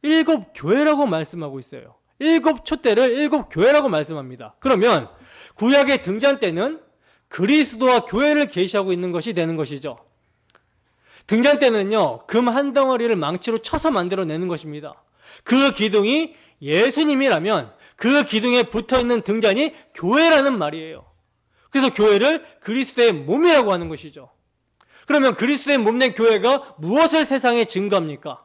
A: 7 교회라고 말씀하고 있어요. 7 촛대를 7 교회라고 말씀합니다. 그러면 구약의 등잔대는 그리스도와 교회를 계시하고 있는 것이 되는 것이죠. 등잔대는요, 금 한 덩어리를 망치로 쳐서 만들어내는 것입니다. 그 기둥이 예수님이라면 그 기둥에 붙어있는 등잔이 교회라는 말이에요. 그래서 교회를 그리스도의 몸이라고 하는 것이죠. 그러면 그리스도의 몸된 교회가 무엇을 세상에 증거합니까?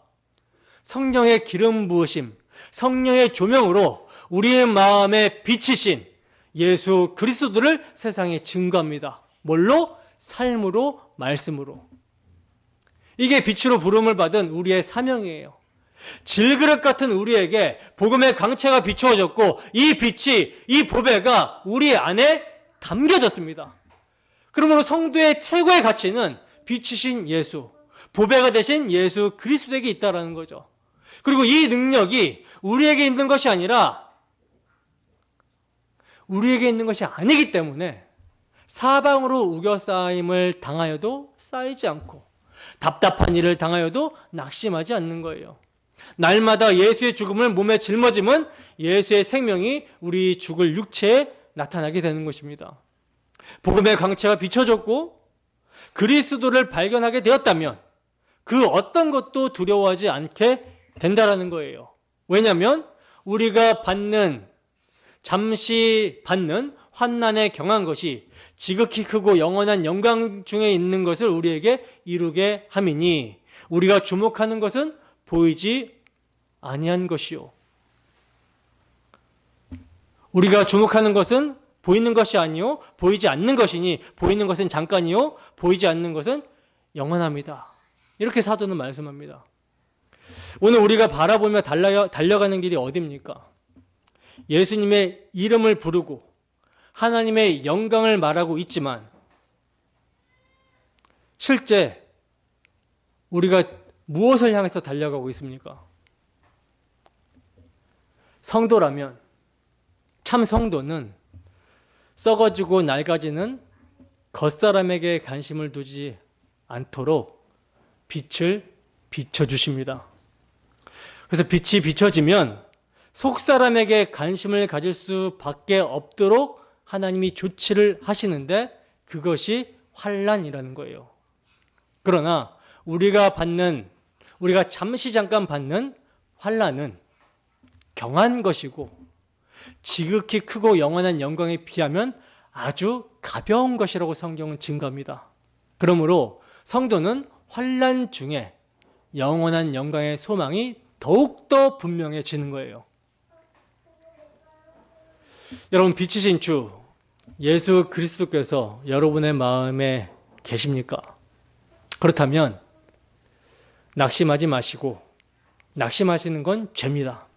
A: 성령의 기름 부으심, 성령의 조명으로 우리의 마음에 비치신 예수 그리스도를 세상에 증거합니다. 뭘로? 삶으로, 말씀으로. 이게 빛으로 부름을 받은 우리의 사명이에요. 질그릇 같은 우리에게 복음의 강체가 비추어졌고 이 빛이, 이 보배가 우리 안에 담겨졌습니다. 그러므로 성도의 최고의 가치는 빛이신 예수, 보배가 되신 예수 그리스도에게 있다는 거죠. 그리고 이 능력이 우리에게 있는 것이 아니라 우리에게 있는 것이 아니기 때문에 사방으로 우겨싸임을 당하여도 쌓이지 않고 답답한 일을 당하여도 낙심하지 않는 거예요. 날마다 예수의 죽음을 몸에 짊어지면 예수의 생명이 우리 죽을 육체에 나타나게 되는 것입니다. 복음의 광채가 비춰졌고 그리스도를 발견하게 되었다면 그 어떤 것도 두려워하지 않게 된다라는 거예요. 왜냐하면 우리가 잠시 받는 환난에 경한 것이 지극히 크고 영원한 영광 중에 있는 것을 우리에게 이루게 함이니 우리가 주목하는 것은 보이지 아니한 것이요. 우리가 주목하는 것은 보이는 것이 아니요 보이지 않는 것이니 보이는 것은 잠깐이요 보이지 않는 것은 영원합니다. 이렇게 사도는 말씀합니다. 오늘 우리가 바라보며 달려가는 길이 어디입니까? 예수님의 이름을 부르고 하나님의 영광을 말하고 있지만 실제 우리가 무엇을 향해서 달려가고 있습니까? 성도라면, 참 성도는 썩어지고 낡아지는 겉사람에게 관심을 두지 않도록 빛을 비춰주십니다. 그래서 빛이 비춰지면 속사람에게 관심을 가질 수밖에 없도록 하나님이 조치를 하시는데 그것이 환난이라는 거예요. 그러나 우리가 잠깐 받는 환난은 경한 것이고 지극히 크고 영원한 영광에 비하면 아주 가벼운 것이라고 성경은 증거합니다. 그러므로 성도는 환난 중에 영원한 영광의 소망이 더욱더 분명해지는 거예요. 여러분, 빛이신 주 예수 그리스도께서 여러분의 마음에 계십니까? 그렇다면 낙심하지 마시고, 낙심하시는 건 죄입니다.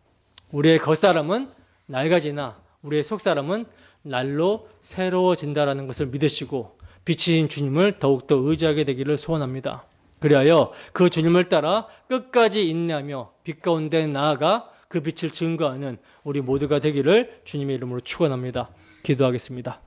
A: 우리의 겉사람은 낡아지나 우리의 속사람은 날로 새로워진다라는 것을 믿으시고 빛이신 주님을 더욱더 의지하게 되기를 소원합니다. 그리하여 그 주님을 따라 끝까지 인내하며 빛 가운데 나아가 그 빛을 증거하는 우리 모두가 되기를 주님의 이름으로 축원합니다. 기도하겠습니다.